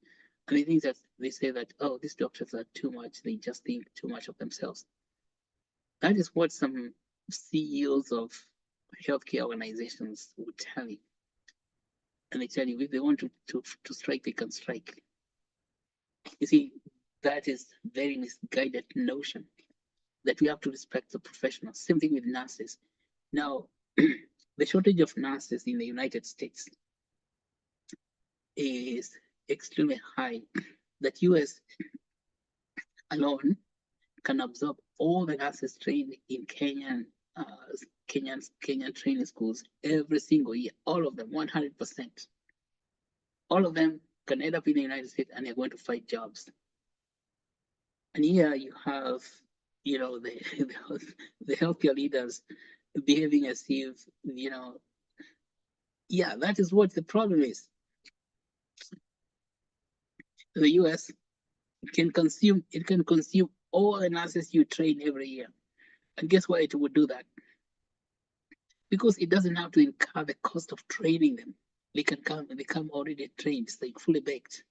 D: and they think that they say that, oh, these doctors are too much, they just think too much of themselves. That is what some CEOs of healthcare organizations would tell you. And they tell you if they want to strike, they can strike. You see, that is very misguided notion that we have to respect the professionals. Same thing with nurses. Now, the shortage of nurses in the United States is extremely high. That US alone can absorb all the nurses trained in Kenyan training schools every single year. All of them, 100%. All of them can end up in the United States and they're going to fight jobs. And here you have, you know, the healthcare leaders behaving as if, you know, yeah, that is what the problem is. The US can consume all the nurses you train every year. And guess why it would do that? Because it doesn't have to incur the cost of training them. They come already trained, it's like fully baked.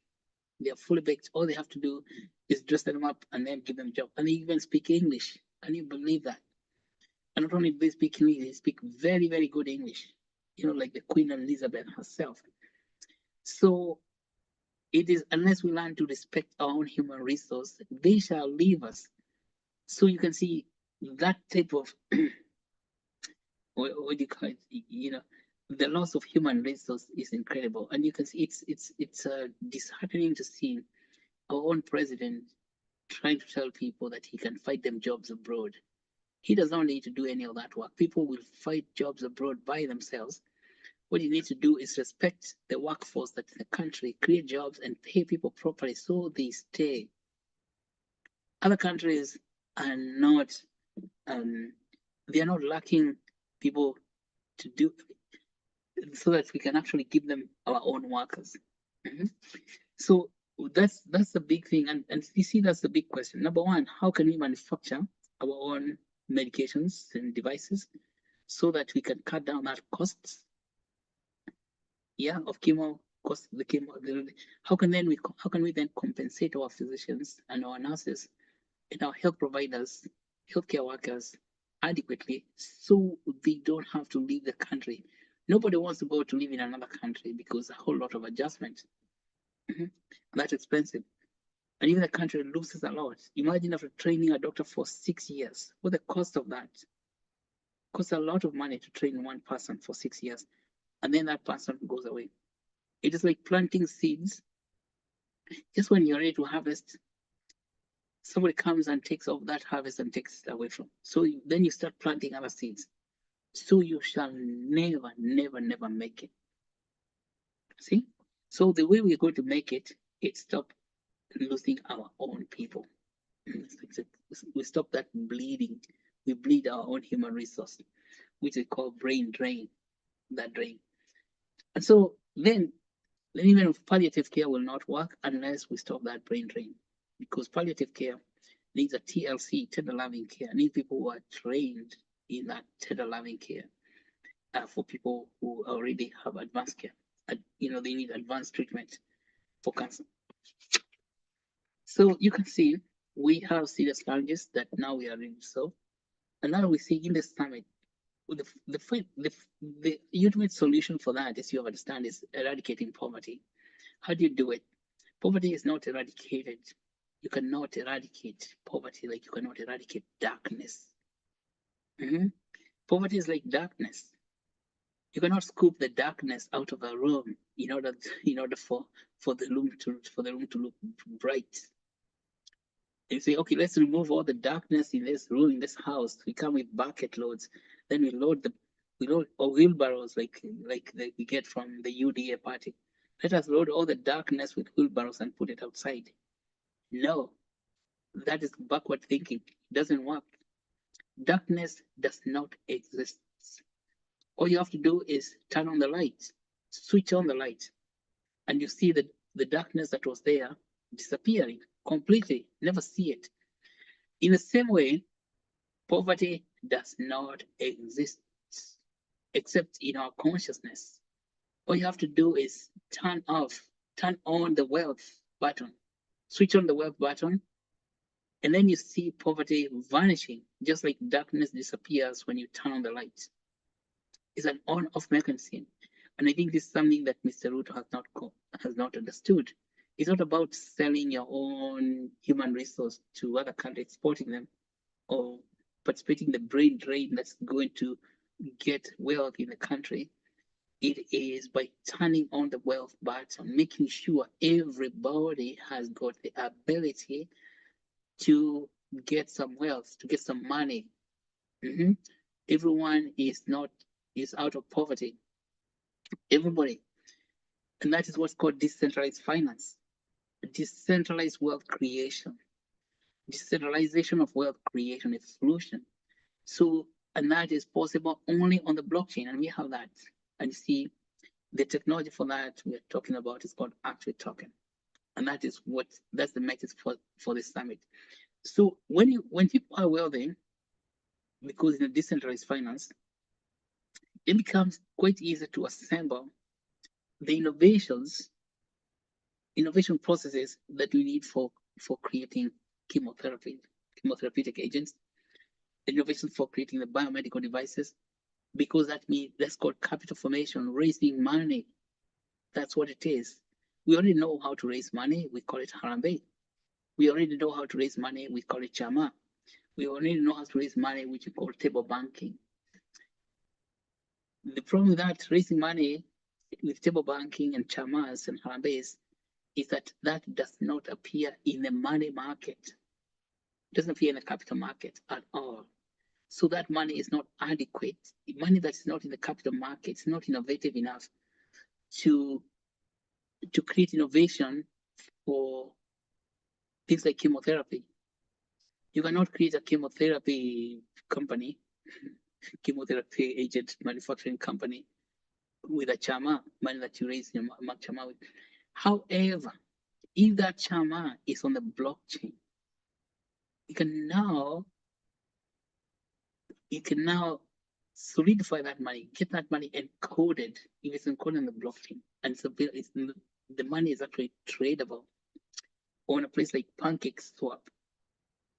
D: They are fully baked. All they have to do is dress them up and then give them a job. And they even speak English. Can you believe that? And not only do they speak English, they speak very, very good English. You know, like the Queen Elizabeth herself. So it is, unless we learn to respect our own human resource, they shall leave us. So you can see that type of what do you call it? You know, the loss of human resource is incredible, and you can see it's disheartening to see our own president trying to tell people that he can fight them jobs abroad. He does not need to do any of that work. People will fight jobs abroad by themselves. What you need to do is respect the workforce that's in the country, create jobs, and pay people properly so they stay. Other countries are not, they are not lacking people to do, so that we can actually give them our own workers. So that's the big thing, and you see that's the big question. Number one, how can we manufacture our own medications and devices so that we can cut down our costs? Yeah, of chemo cost, the chemo. How can we then compensate our physicians and our nurses and our health providers, healthcare workers adequately so they don't have to leave the country? Nobody wants to go to live in another country because a whole lot of adjustment. That's expensive. And even the country loses a lot. Imagine after training a doctor for 6 years, what the cost of that? Costs a lot of money to train one person for 6 years, and then that person goes away. It is like planting seeds. Just when you're ready to harvest, somebody comes and takes off that harvest and takes it away from. So then you start planting other seeds. So you shall never, never, never make it. See? So the way we're going to make it, is stop losing our own people. We stop that bleeding. We bleed our own human resource, which we call brain drain, that drain. And so then even palliative care will not work unless we stop that brain drain, because palliative care needs a TLC, tender loving care, needs people who are trained in that tender loving care for people who already have advanced care. You know, they need advanced treatment for cancer. So you can see We have serious challenges that now we are ready to solve. And now we see in the summit, the ultimate solution for that, as you understand, is eradicating poverty. How do you do it? Poverty is not eradicated. You cannot eradicate poverty like you cannot eradicate darkness. Poverty is like darkness. You cannot scoop the darkness out of a room in order for the room to look bright. You say, okay, let's remove all the darkness in this room, in this house. We come with bucket loads, then we load or wheelbarrows like we get from the UDA party. Let us load all the darkness with wheelbarrows and put it outside. No, that is backward thinking. It doesn't work. Darkness does not exist. All you have to do is turn on the light, switch on the light, and you see the darkness that was there disappearing completely. Never see it. In the same way, poverty does not exist except in our consciousness. All you have to do is turn on the wealth button, switch on the wealth button, and then you see poverty vanishing, just like darkness disappears when you turn on the light. It's an on-off mechanism. And I think this is something that Mr. Ruto has not understood. It's not about selling your own human resource to other countries, exporting them, or participating in the brain drain that's going to get wealth in the country. It is by turning on the wealth button, making sure everybody has got the ability to get some wealth, to get some money. Everyone is out of poverty. Everybody. And that is what's called decentralized finance, decentralized wealth creation. Decentralization of wealth creation is a solution. So, and that is possible only on the blockchain, and we have that. And you see, the technology for that we're talking about is called Actuate token, and that's the message for this summit. So when people are wealthy, because in a decentralized finance, it becomes quite easy to assemble the innovation processes that we need for creating chemotherapeutic agents, innovations for creating the biomedical devices, because that's called capital formation, raising money. That's what it is. We already know how to raise money. We call it Harambe. We already know how to raise money. We call it Chama. We already know how to raise money, which we call table banking. The problem with that, raising money with table banking and Chamas and Harambes, is that does not appear in the money market. It doesn't appear in the capital market at all. So that money is not adequate. The money that's not in the capital market is not innovative enough to create innovation for things like chemotherapy. You cannot create a chemotherapy company, chemotherapy agent manufacturing company with a chama, money that you raise in a chama with. However, if that chama is on the blockchain, you can now solidify that money, get that money encoded if it's encoded in the blockchain, and the money is actually tradable on a place like PancakeSwap.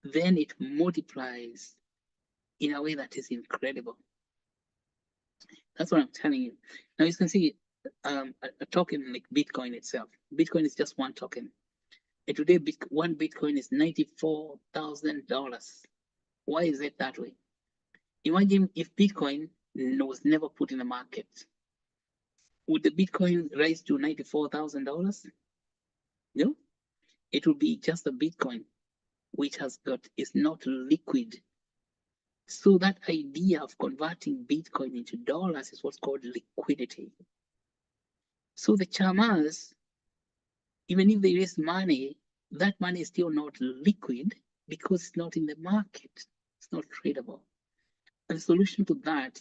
D: Then it multiplies in a way that is incredible. That's what I'm telling you. Now you can see a token like Bitcoin itself. Bitcoin is just one token. And today, one Bitcoin is $94,000. Why is it that way? Imagine if Bitcoin was never put in the market. Would the Bitcoin rise to $94,000? No, it would be just a Bitcoin, which is not liquid. So that idea of converting Bitcoin into dollars is what's called liquidity. So the chamas, even if they raise money, that money is still not liquid because it's not in the market. It's not tradable. And the solution to that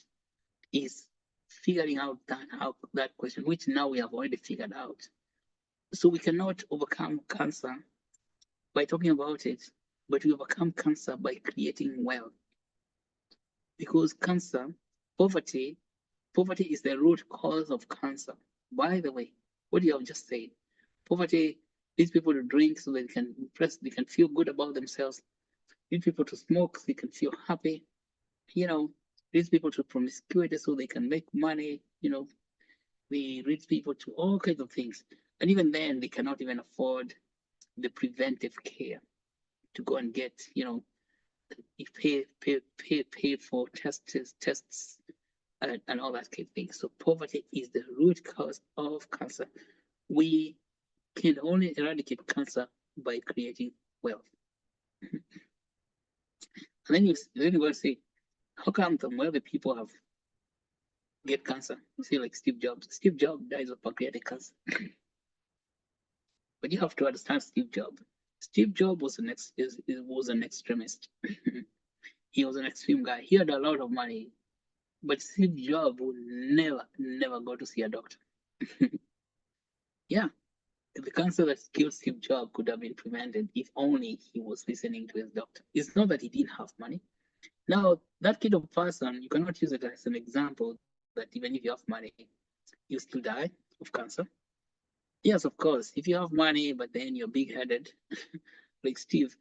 D: is figuring out that question, which now we have already figured out. So we cannot overcome cancer by talking about it, but we overcome cancer by creating wealth. Because poverty is the root cause of cancer. By the way, what you have just said, poverty Teach people to drink so they can feel good about themselves. Teach people to smoke so they can feel happy. Teach people to promiscuity so they can make money. We reach people to all kinds of things. And even then, they cannot even afford the preventive care to go and get, pay for tests and all that kind of thing. So poverty is the root cause of cancer. We can only eradicate cancer by creating wealth. And then you're going to say, how come the wealthy people get cancer? You see, like Steve Jobs. Steve Jobs dies of pancreatic cancer. But you have to understand Steve Jobs. Steve Jobs was an extremist. He was an extreme guy. He had a lot of money, but Steve Jobs would never go to see a doctor. Yeah, the cancer that killed Steve Jobs could have been prevented if only he was listening to his doctor. It's not that he didn't have money. Now, that kind of person, you cannot use it as an example that even if you have money, you still die of cancer. Yes, of course, if you have money, but then you're big headed, like Steve,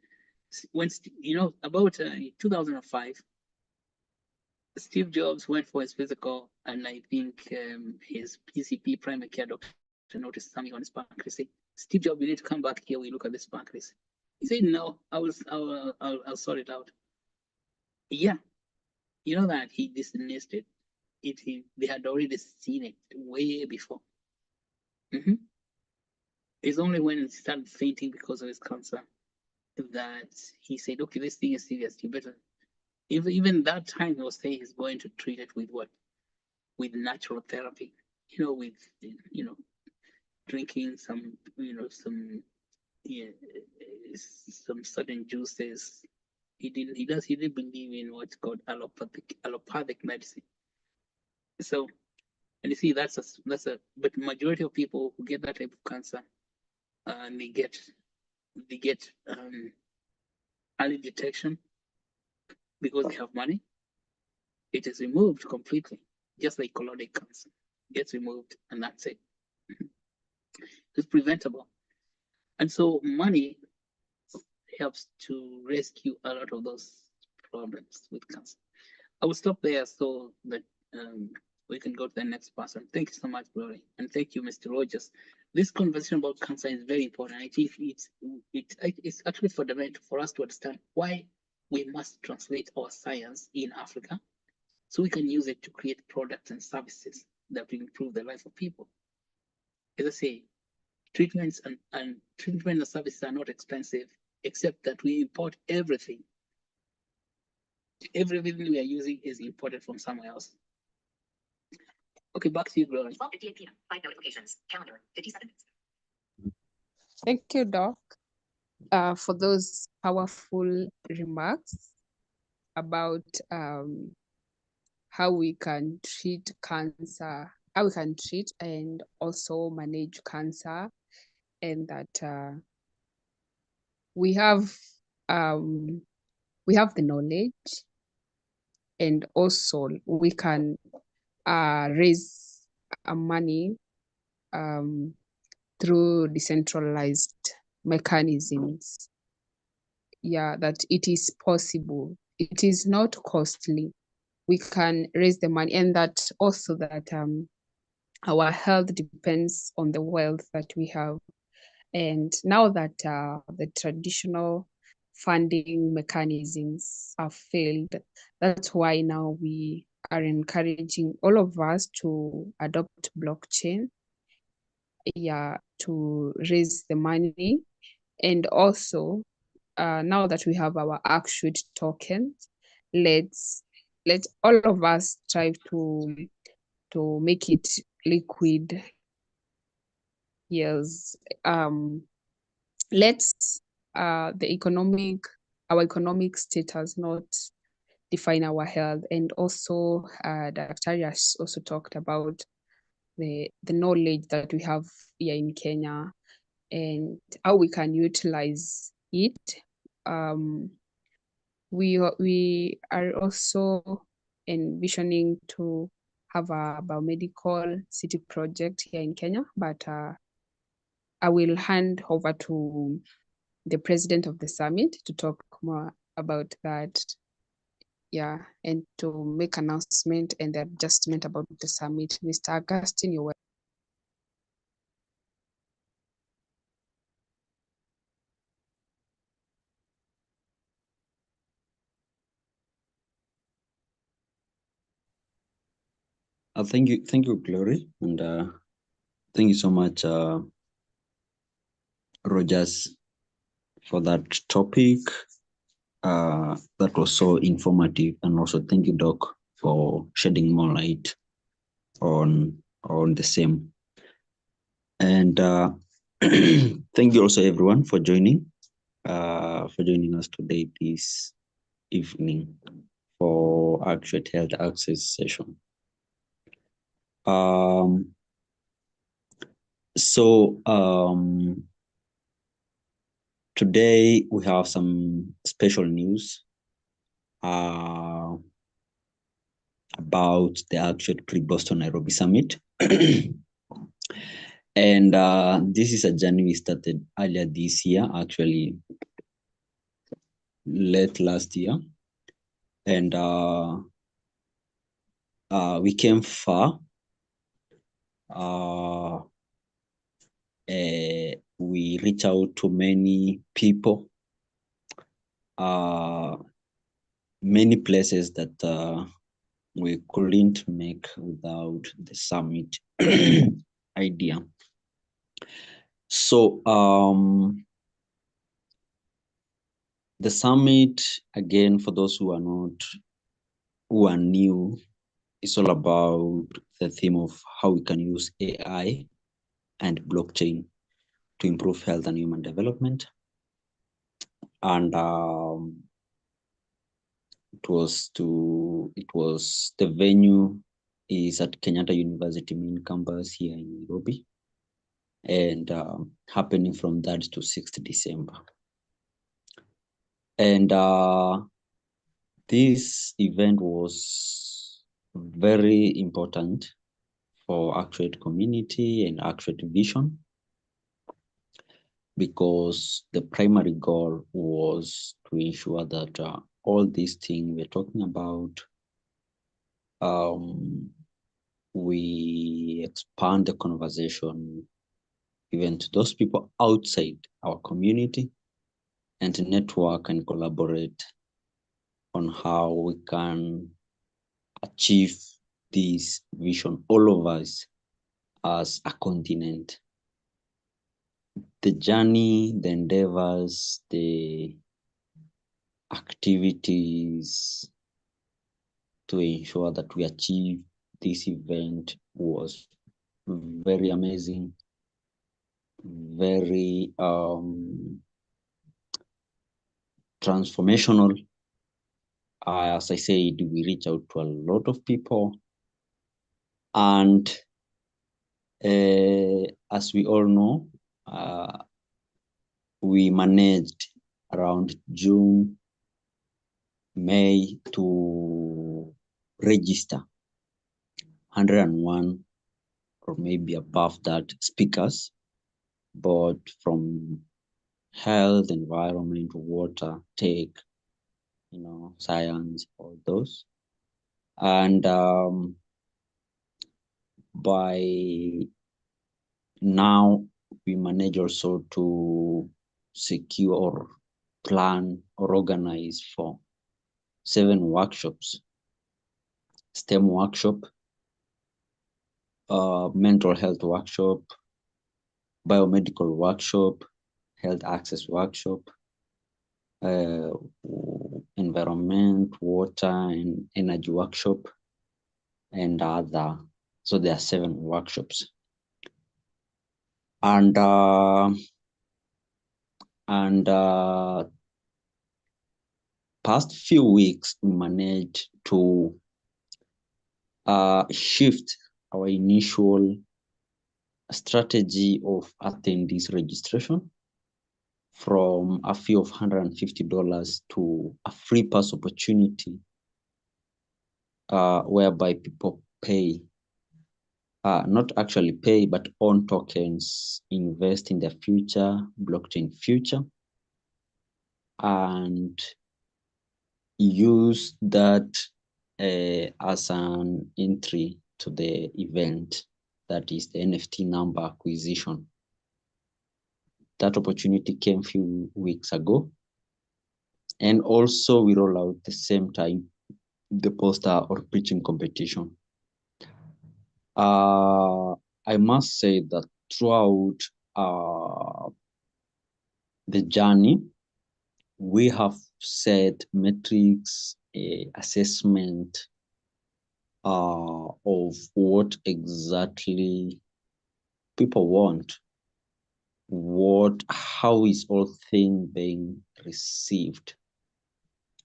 D: about 2005, Steve Jobs went for his physical, and I think his PCP, primary care doctor, noticed something on his pancreas. Steve Jobs, you need to come back here. We look at this pancreas. He said, "No, I'll sort it out." Yeah, you know that he dismissed it. They had already seen it way before. It's only when he started fainting because of his cancer that he said, "Okay, this thing is serious. You better." Even that time, he was saying he's going to treat it with what? With natural therapy. With drinking some some certain juices. He didn't believe in what's called allopathic medicine. So, and you see, but majority of people who get that type of cancer, and they get early detection because they have money. It is removed completely, just like colonic cancer gets removed, and that's it. It's preventable. And so money helps to rescue a lot of those problems with cancer. I will stop there so that we can go to the next person. Thank you so much, Glory. And thank you, Mr. Rogers. This conversation about cancer is very important. I think it's actually fundamental for us to understand why we must translate our science in Africa so we can use it to create products and services that will improve the life of people. As I say, treatments and treatment and services are not expensive, except that we import everything. Everything we are using is imported from somewhere else. Okay, back to you, Glory.
E: 12:58 p.m. 5 notifications. Calendar. 57 minutes.
B: Thank you, Doc, for those powerful remarks about how we can treat cancer, how we can treat and also manage cancer, and that we have the knowledge, and also we can raise money through decentralized mechanisms. Yeah, that it is possible. It is not costly. We can raise the money, and that also that our health depends on the wealth that we have. And now that the traditional funding mechanisms have failed, that's why now we are encouraging all of us to adopt blockchain, to raise the money. And also, now that we have our Actuate tokens, let's all of us try to make it liquid. Yes. Let's our economic status not define our health. And also Dr. has also talked about the knowledge that we have here in Kenya and how we can utilize it. We are also envisioning to have a biomedical city project here in Kenya, but I will hand over to the president of the summit to talk more about that. Yeah, and to make announcement and the adjustment about the summit. Mr. Augustine, you're welcome.
F: Thank you, Glory, and thank you so much, Rogers, for that topic. That was so informative, and also thank you, Doc, for shedding more light on the same. And thank you also everyone for joining us today this evening for Actuate Health Access session. Today we have some special news about the Actuate Pre-Boston Nairobi Summit. And this is a journey we started earlier this year, actually late last year. And we came far. We reach out to many people, many places that we couldn't make without the summit idea. So the summit, again, for those who are new, is all about the theme of how we can use AI and blockchain to improve health and human development. And the venue is at Kenyatta University main campus here in Nairobi, and happening from that to 6th December. And this event was very important for Actuate community and Actuate vision, because the primary goal was to ensure that all these things we're talking about, we expand the conversation even to those people outside our community, and to network and collaborate on how we can achieve this vision, all of us as a continent. The journey, the endeavors, the activities to ensure that we achieve this event was very amazing, very transformational. As I said, we reach out to a lot of people, and as we all know, we managed around June, May to register 101 or maybe above that speakers, but from health, environment, water, tech, science, all those. And by now, we manage also to secure or plan or organize for 7 workshops: STEM workshop, mental health workshop, biomedical workshop, health access workshop, environment, water, and energy workshop, and other. So there are 7 workshops. And past few weeks, we managed to shift our initial strategy of attendees registration from a fee of $150 to a free pass opportunity, whereby people pay not actually pay, but own tokens, invest in the future, blockchain future, and use that as an entry to the event, that is the NFT number acquisition. That opportunity came a few weeks ago. And also we roll out the same time the poster or pitching competition. I must say that throughout the journey, we have set metrics, assessment of what exactly people want, how is all thing being received,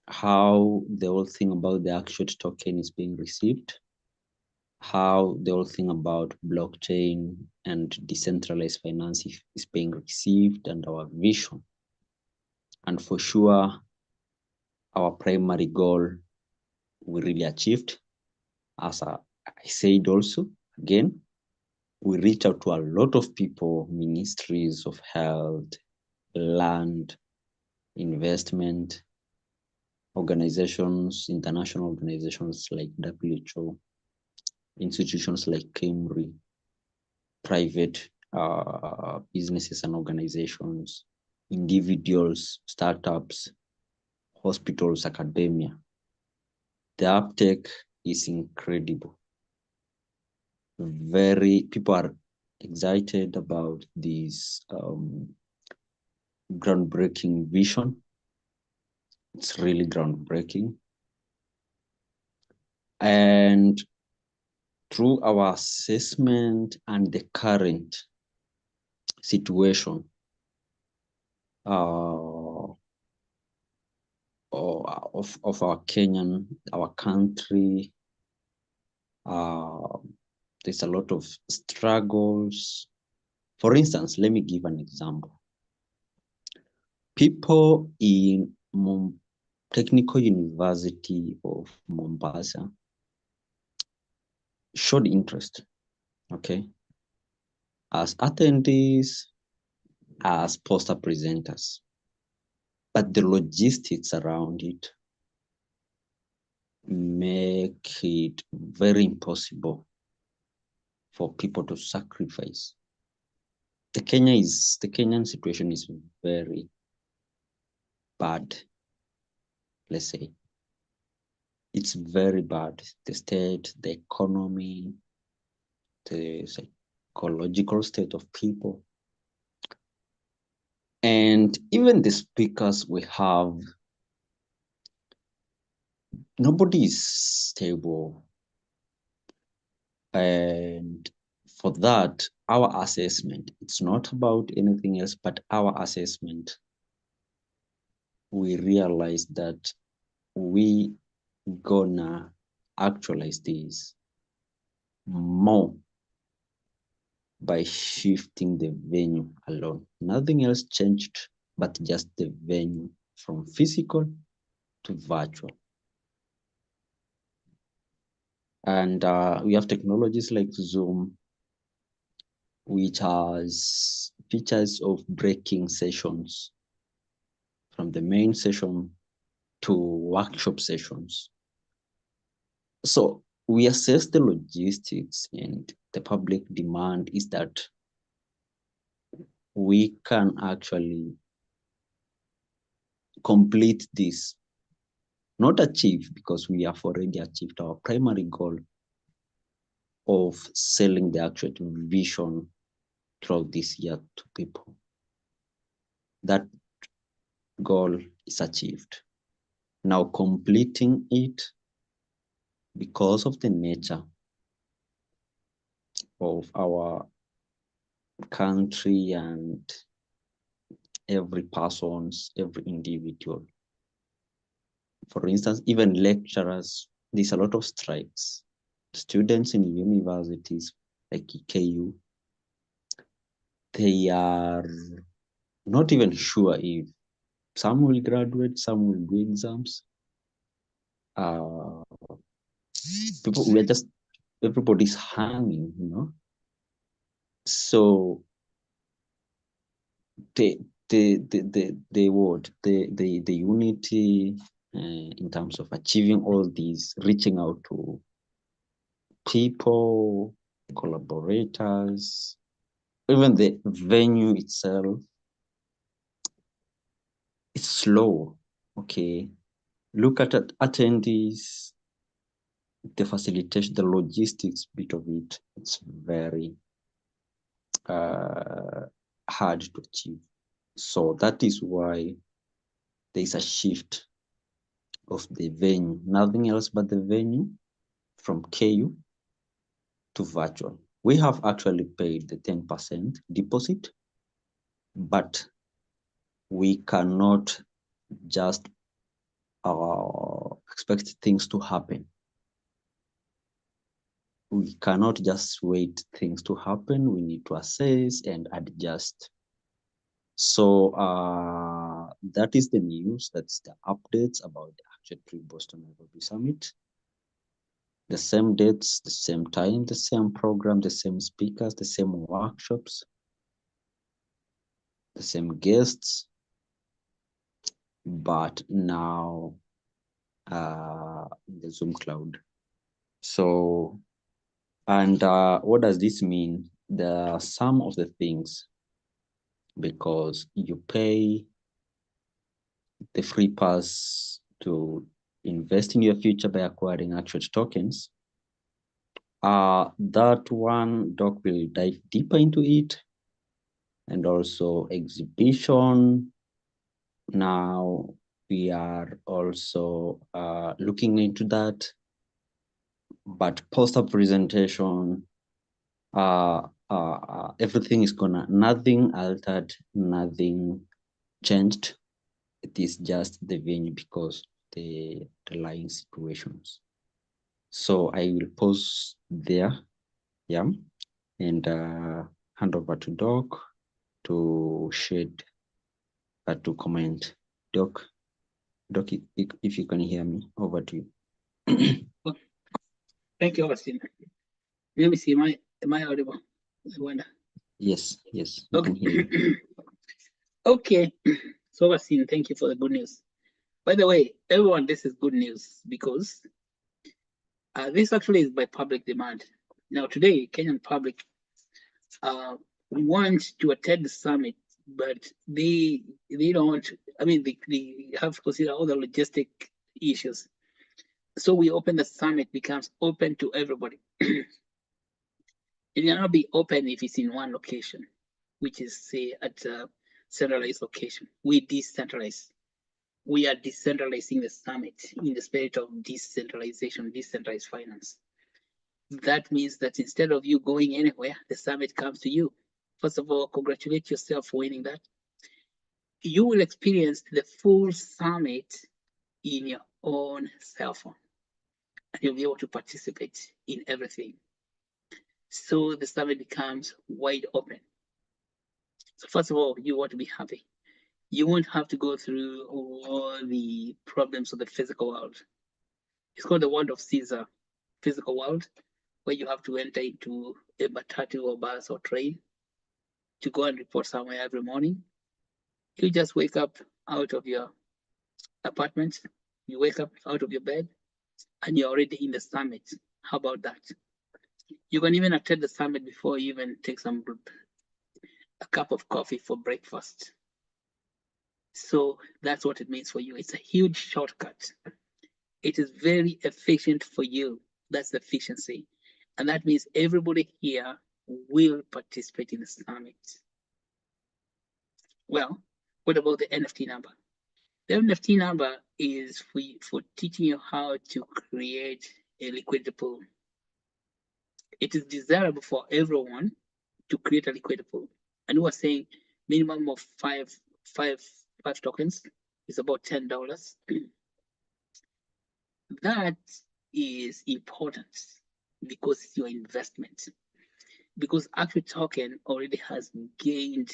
F: how the whole thing about the Actuate token is being received, how the whole thing about blockchain and decentralized finance is being received, and our vision. And for sure, our primary goal we really achieved. As I said also, again, we reach out to a lot of people, ministries of health, land, investment, organizations, international organizations like WHO, institutions like Cambridge, private businesses and organizations, individuals, startups, hospitals, academia. The uptake is incredible. People are excited about this groundbreaking vision. It's really groundbreaking. And through our assessment and the current situation of our our country, there's a lot of struggles. For instance, let me give an example. People in Technical University of Mombasa showed interest, okay, as attendees, as poster presenters. But the logistics around it make it very impossible for people to sacrifice. The Kenyan situation is very bad. Let's say it's very bad. The state, the economy, the psychological state of people, and even the speakers we have. Nobody is stable, and for that, our assessment, it's not about anything else but our assessment. We realize that we gonna actualize this more by shifting the venue alone. Nothing else changed but just the venue from physical to virtual. And we have technologies like Zoom, which has features of breaking sessions from the main session to workshop sessions. So we assess the logistics, and the public demand is that we can actually complete this, not achieve, because we have already achieved our primary goal of selling the Actuate vision throughout this year to people. That goal is achieved. Now completing it, because of the nature of our country and every individual. For instance, even lecturers, there's a lot of strikes. Students in universities like KU, they are not even sure if some will graduate, some will do exams. We're just everybody's hanging, you know. So the unity in terms of achieving all these, reaching out to people, collaborators, even the venue itself, it's slow. Okay, look at attendees, the facilitation, the logistics bit of it. It's very hard to achieve. So that is why there is a shift of the venue, nothing else but the venue from KU to virtual. We have actually paid the 10% deposit, but we cannot just expect things to happen. We cannot just wait things to happen. We need to assess and adjust. So that is the news. That's the updates about the Actuate Boston Nairobi Summit. The same dates, the same time, the same program, the same speakers, the same workshops, the same guests, but now in the Zoom cloud. So, and what does this mean? There are some of the things, because you pay the free pass to invest in your future by acquiring Actuate tokens. That one, Doc will dive deeper into it, and also exhibition. Now we are also looking into that, but poster presentation, everything is nothing altered, nothing changed. It is just the venue because the underlying situations. So I will pause there, yeah, and hand over to Doc to shed, to comment. Doc, if you can hear me, over to you.
D: Thank you, Augustine. Let me see, am I audible? I wonder.
F: Yes, we
D: Okay.
F: can hear you.
D: Okay, so Augustine, thank you for the good news. By the way, everyone, this is good news because this actually is by public demand. Now today, Kenyan public want to attend the summit, but they don't. I mean, they have to consider all the logistic issues. So we open the summit becomes open to everybody. It cannot be open if it's in one location, which is say at a centralized location. We decentralize. We are decentralizing the summit in the spirit of decentralization, decentralized finance. That means that instead of you going anywhere, the summit comes to you. First of all, congratulate yourself for winning that. You will experience the full summit in your own cell phone, and you'll be able to participate in everything. So the summit becomes wide open. So first of all, you want to be happy. You won't have to go through all the problems of the physical world. It's called the world of Caesar, physical world, where you have to enter into a matatu or bus or train to go and report somewhere every morning. You just wake up out of your apartment, you wake up out of your bed, and you're already in the summit. How about that? You can even attend the summit before you even take a cup of coffee for breakfast. So that's what it means for you. It's a huge shortcut. It is very efficient for you. That's efficiency. And that means everybody here will participate in the summit. Well, what about the NFT number? The NFT number is for teaching you how to create a liquidity pool. It is desirable for everyone to create a liquidity pool. And we're saying minimum of five tokens is about $10. That is important because it's your investment. Because Actuate token already has gained,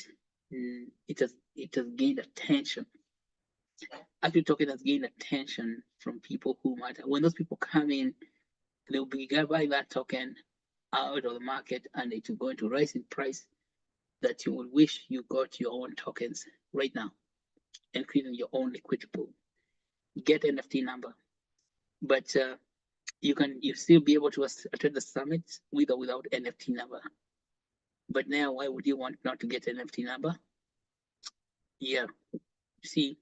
D: it has gained attention. Actuate token has gained attention from people who matter. When those people come in, they'll be buying that token out of the market, and it will go into rise in price that you would wish you got your own tokens right now and creating your own liquidity pool. Get NFT number, but you still be able to attend the summit with or without NFT number. But now, why would you want not to get an NFT number? Yeah, you see,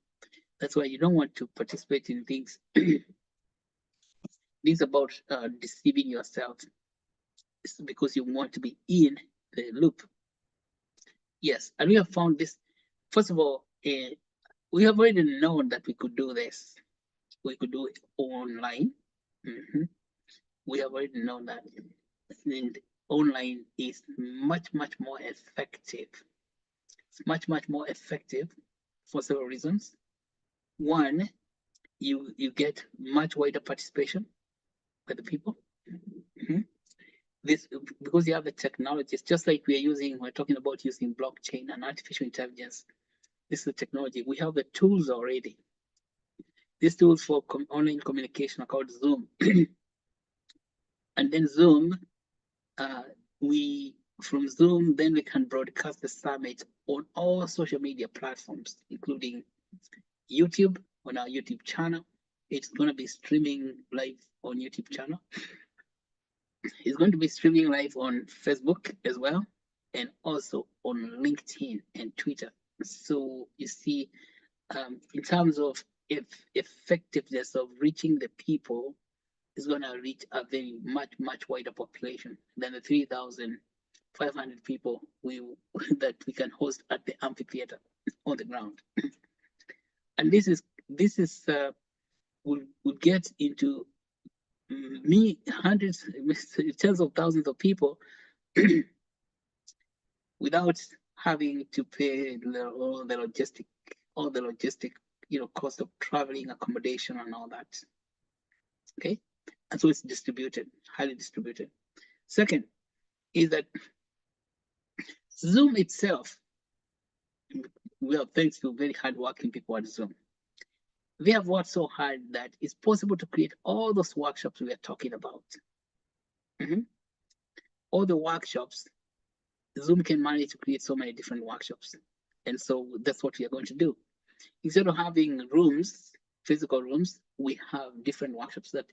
D: that's why you don't want to participate in things. Things about deceiving yourself. It's because you want to be in the loop. Yes, and we have found this. First of all, we have already known that we could do this. We could do it online. We have already known that. And online is much more effective. It's much more effective for several reasons. One, you get much wider participation by the people. This because you have the technologies, just like we're talking about using blockchain and artificial intelligence. This is the technology. We have the tools already. These tools for online communication are called Zoom. And then Zoom, from Zoom, then we can broadcast the summit on all social media platforms, including YouTube, on our YouTube channel. It's going to be streaming live on YouTube channel. It's going to be streaming live on Facebook as well, and also on LinkedIn and Twitter. So you see, in terms of effectiveness of reaching the people, is going to reach a very much wider population than the 3,500 people that we can host at the amphitheater on the ground. And this is will get into hundreds, tens of thousands of people without having to pay all the logistic, cost of traveling, accommodation, and all that. Okay, and so it's distributed, highly distributed. Second is that Zoom itself, well, thanks to very hardworking people at Zoom, they have worked so hard that it's possible to create all those workshops we are talking about. All the workshops, Zoom can manage to create so many different workshops. And so that's what we are going to do. Instead of having rooms, physical rooms, we have different workshops that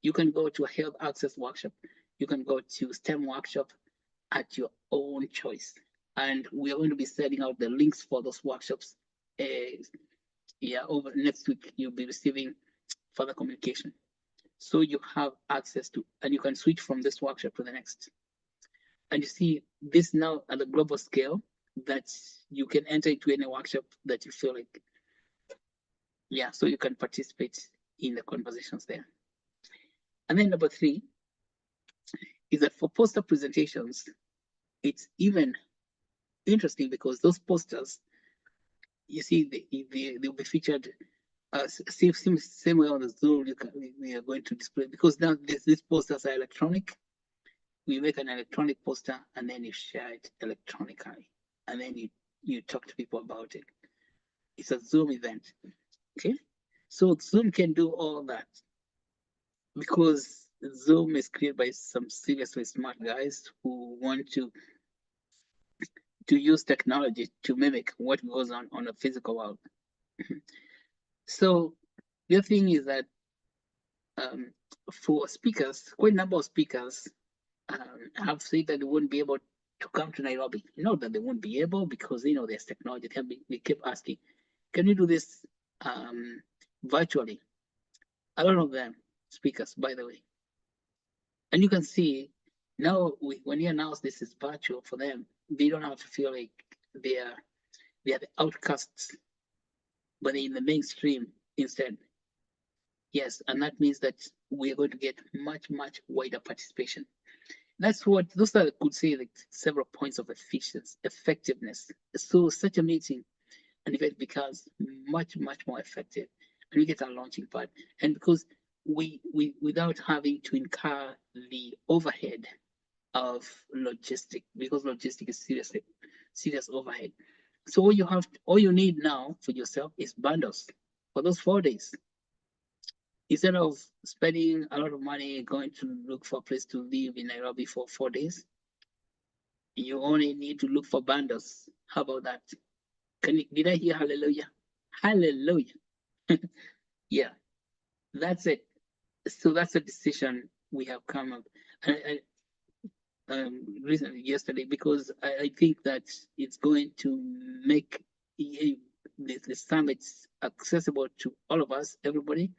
D: you can go to a health access workshop. You can go to STEM workshop at your own choice. And we are going to be setting out the links for those workshops. Over next week, you'll be receiving further communication. So you have access to, and you can switch from this workshop to the next. And you see this now at a global scale, that you can enter into any workshop that you feel like. Yeah, so you can participate in the conversations there. And then number 3 is that for poster presentations, it's even interesting because those posters, you see, they'll be featured same way on the Zoom. We are going to display, because now these posters are electronic. We make an electronic poster and then you share it electronically, and then you talk to people about it. It's a Zoom event. Okay, so Zoom can do all that because Zoom is created by some seriously smart guys who want to use technology to mimic what goes on a physical world. So the other thing is that for speakers, quite a number of speakers have said that they wouldn't be able to come to Nairobi. Not that they won't be able, because there's technology. They keep asking, can you do this virtually? A lot of them speakers, by the way. And you can see now when you announce this is virtual for them, they don't have to feel like they are the outcasts, but they're in the mainstream instead. Yes, and that means that we are going to get much wider participation. Those are, I could say, like several points of efficiency, effectiveness. So such a meeting, an event becomes much more effective, and we get our launching pad. And because we without having to incur the overhead of logistic, because logistic is serious overhead. So all you need now for yourself is bundles for those 4 days. instead of spending a lot of money going to look for a place to live in Nairobi for 4 days, you only need to look for bundles. How about that? Did I hear hallelujah? Hallelujah. Yeah, that's it. So that's a decision we have come up. Recently, yesterday, because I think that it's going to make the summits accessible to all of us, everybody,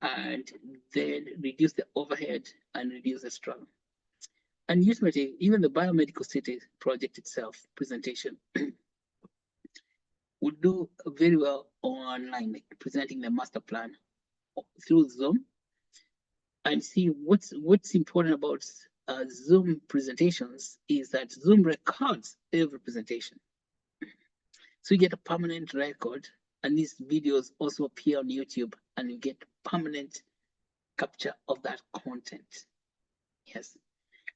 D: and then reduce the overhead and reduce the struggle. And ultimately, even the biomedical city project itself, presentation, would do very well online, like presenting the master plan through Zoom, and see what's important about Zoom presentations is that Zoom records every presentation. So you get a permanent record, and these videos also appear on YouTube, and you get permanent capture of that content. Yes.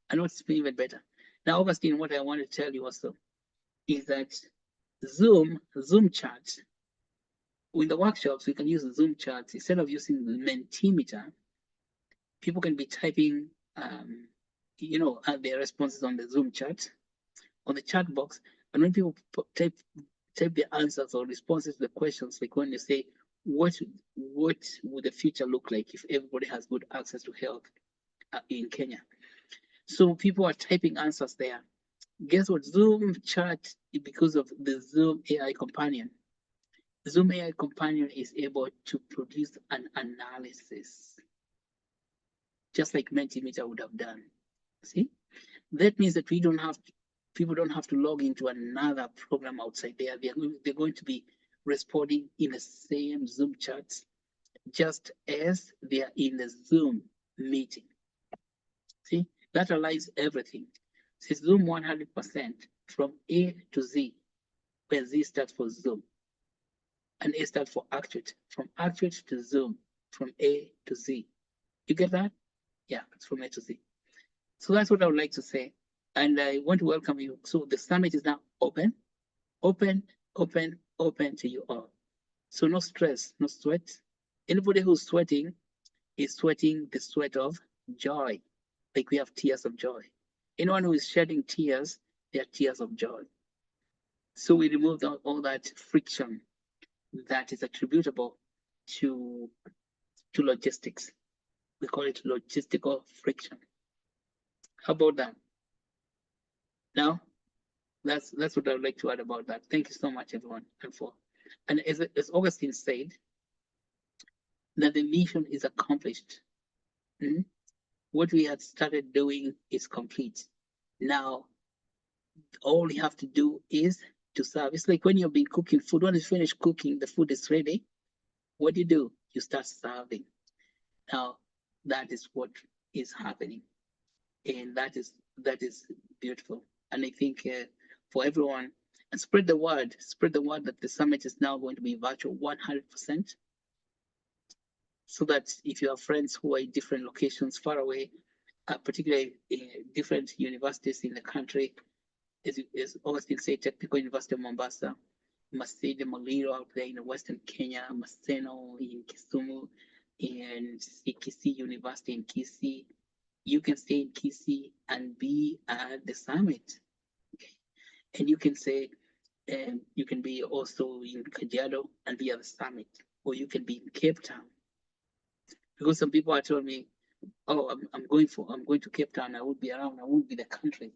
D: And what's even better. Now, Augustine, what I want to tell you also is that Zoom charts. In the workshops, we can use Zoom charts instead of using the Mentimeter. People can be typing, their responses on the Zoom chat, on the chat box, and when people type the answers or responses to the questions, like when you say, what would the future look like if everybody has good access to health in Kenya? So people are typing answers there. Guess what? Zoom chat, because of the Zoom AI companion, Zoom AI companion is able to produce an analysis, just like Mentimeter would have done. See, that means that people don't have to log into another program outside there. They're going to be responding in the same Zoom chats, just as they are in the Zoom meeting. See, that aligns everything. See, Zoom 100% from A to Z, where Z stands for Zoom, and A stands for Actuate. From Actuate to Zoom, from A to Z. You get that? Yeah, it's from A to Z. So that's what I would like to say. And I want to welcome you. So the summit is now open to you all. So no stress, no sweat. Anybody who's sweating is sweating the sweat of joy. Like we have tears of joy. Anyone who is shedding tears, they are tears of joy. So we removed all that friction that is attributable to logistics. We call it logistical friction. How about that? Now, that's what I would like to add about that. Thank you so much, everyone. And as Augustine said, that the mission is accomplished. What we had started doing is complete. Now, all you have to do is to serve. It's like when you've been cooking food. When you finish cooking, the food is ready. What do? You start serving. Now, that is what is happening, and that is beautiful. And I think for everyone, and spread the word that the summit is now going to be virtual 100%. So that if you have friends who are in different locations far away, particularly in different universities in the country, as Augustine said, Technical University of Mombasa, Masinde Muliro out there in Western Kenya, Maseno in Kisumu, and Kisii University in Kisii. You can stay in Kisii and be at the summit. Okay. And you can say, you can be also in Kajiado and be at the summit, or you can be in Cape Town. Because some people are telling me, oh, I'm going to Cape Town. I will be around. I won't be the country.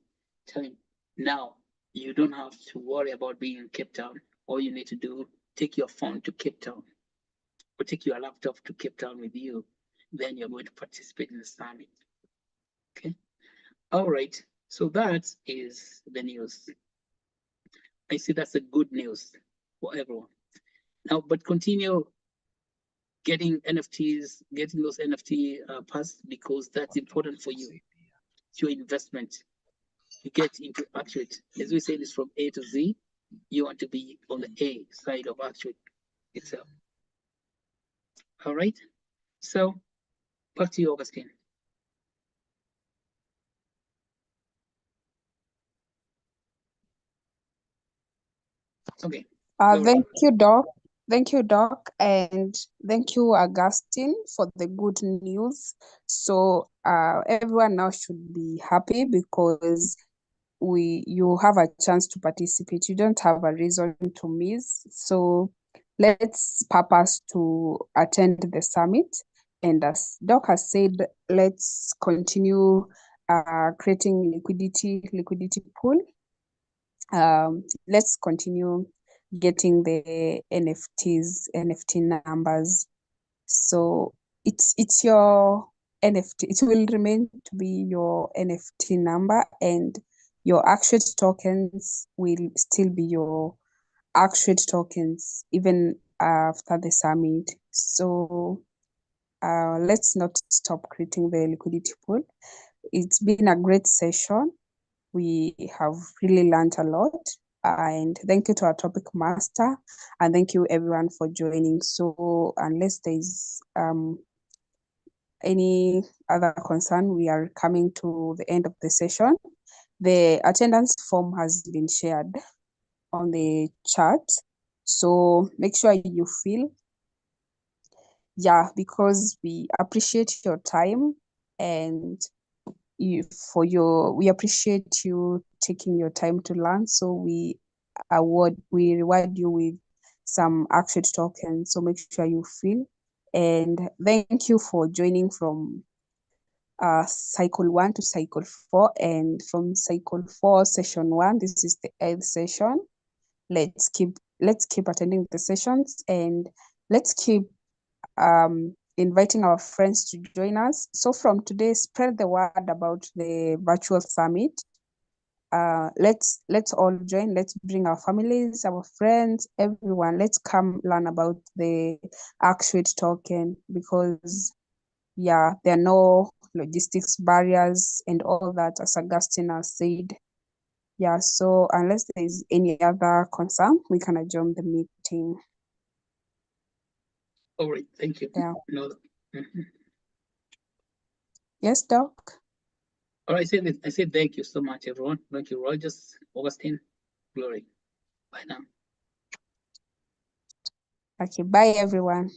D: Tell him now. You don't have to worry about being in Cape Town. All you need to do, take your phone to Cape Town, or take your laptop to Cape Town with you. Then you're going to participate in the summit. Okay. All right. So that is the news. I see that's a good news for everyone. Now, but continue getting NFTs, getting those NFT pass, because that's important for you. It's your investment. You get into Actuate. As we said, it's from A to Z. You want to be on the A side of Actuate itself. All right. So back to you, Augustine. Okay.
G: Thank you, Doc.
B: Thank you, Doc, and thank you, Augustine, for the good news. So everyone now should be happy because you have a chance to participate. You don't have a reason to miss. So let's purpose to attend the summit. And as Doc has said, let's continue creating liquidity pool. Let's continue getting the NFT numbers. So it's your NFT. It will remain to be your NFT number, and your Actuate tokens will still be your Actuate tokens even after the summit. So let's not stop creating the liquidity pool. It's been a great session. We have really learned a lot. And thank you to our topic master, and thank you everyone for joining. So unless there's any other concern, we are coming to the end of the session. The attendance form has been shared on the chat. So make sure you fill. Yeah, because we appreciate your time, and we appreciate you taking your time to learn. So we reward you with some Actuate tokens. So make sure you fill. And thank you for joining from cycle 1 to cycle 4, and from cycle 4 session 1, this is the 8th session. Let's keep attending the sessions, and let's keep inviting our friends to join us. So from today, spread the word about the virtual summit. Let's all join. Let's bring our families, our friends, everyone. Let's come learn about the Actuate token, because yeah, there are no logistics barriers and all that, as Augustine has said. Yeah, so unless there is any other concern, we can adjourn the meeting.
D: All right, thank you.
B: Yeah.
D: No. Mhm.
B: Yes, Doc?
D: All right, I said thank you so much, everyone. Thank you, Rogers, Augustine, Glory. Bye now.
B: Okay, bye everyone.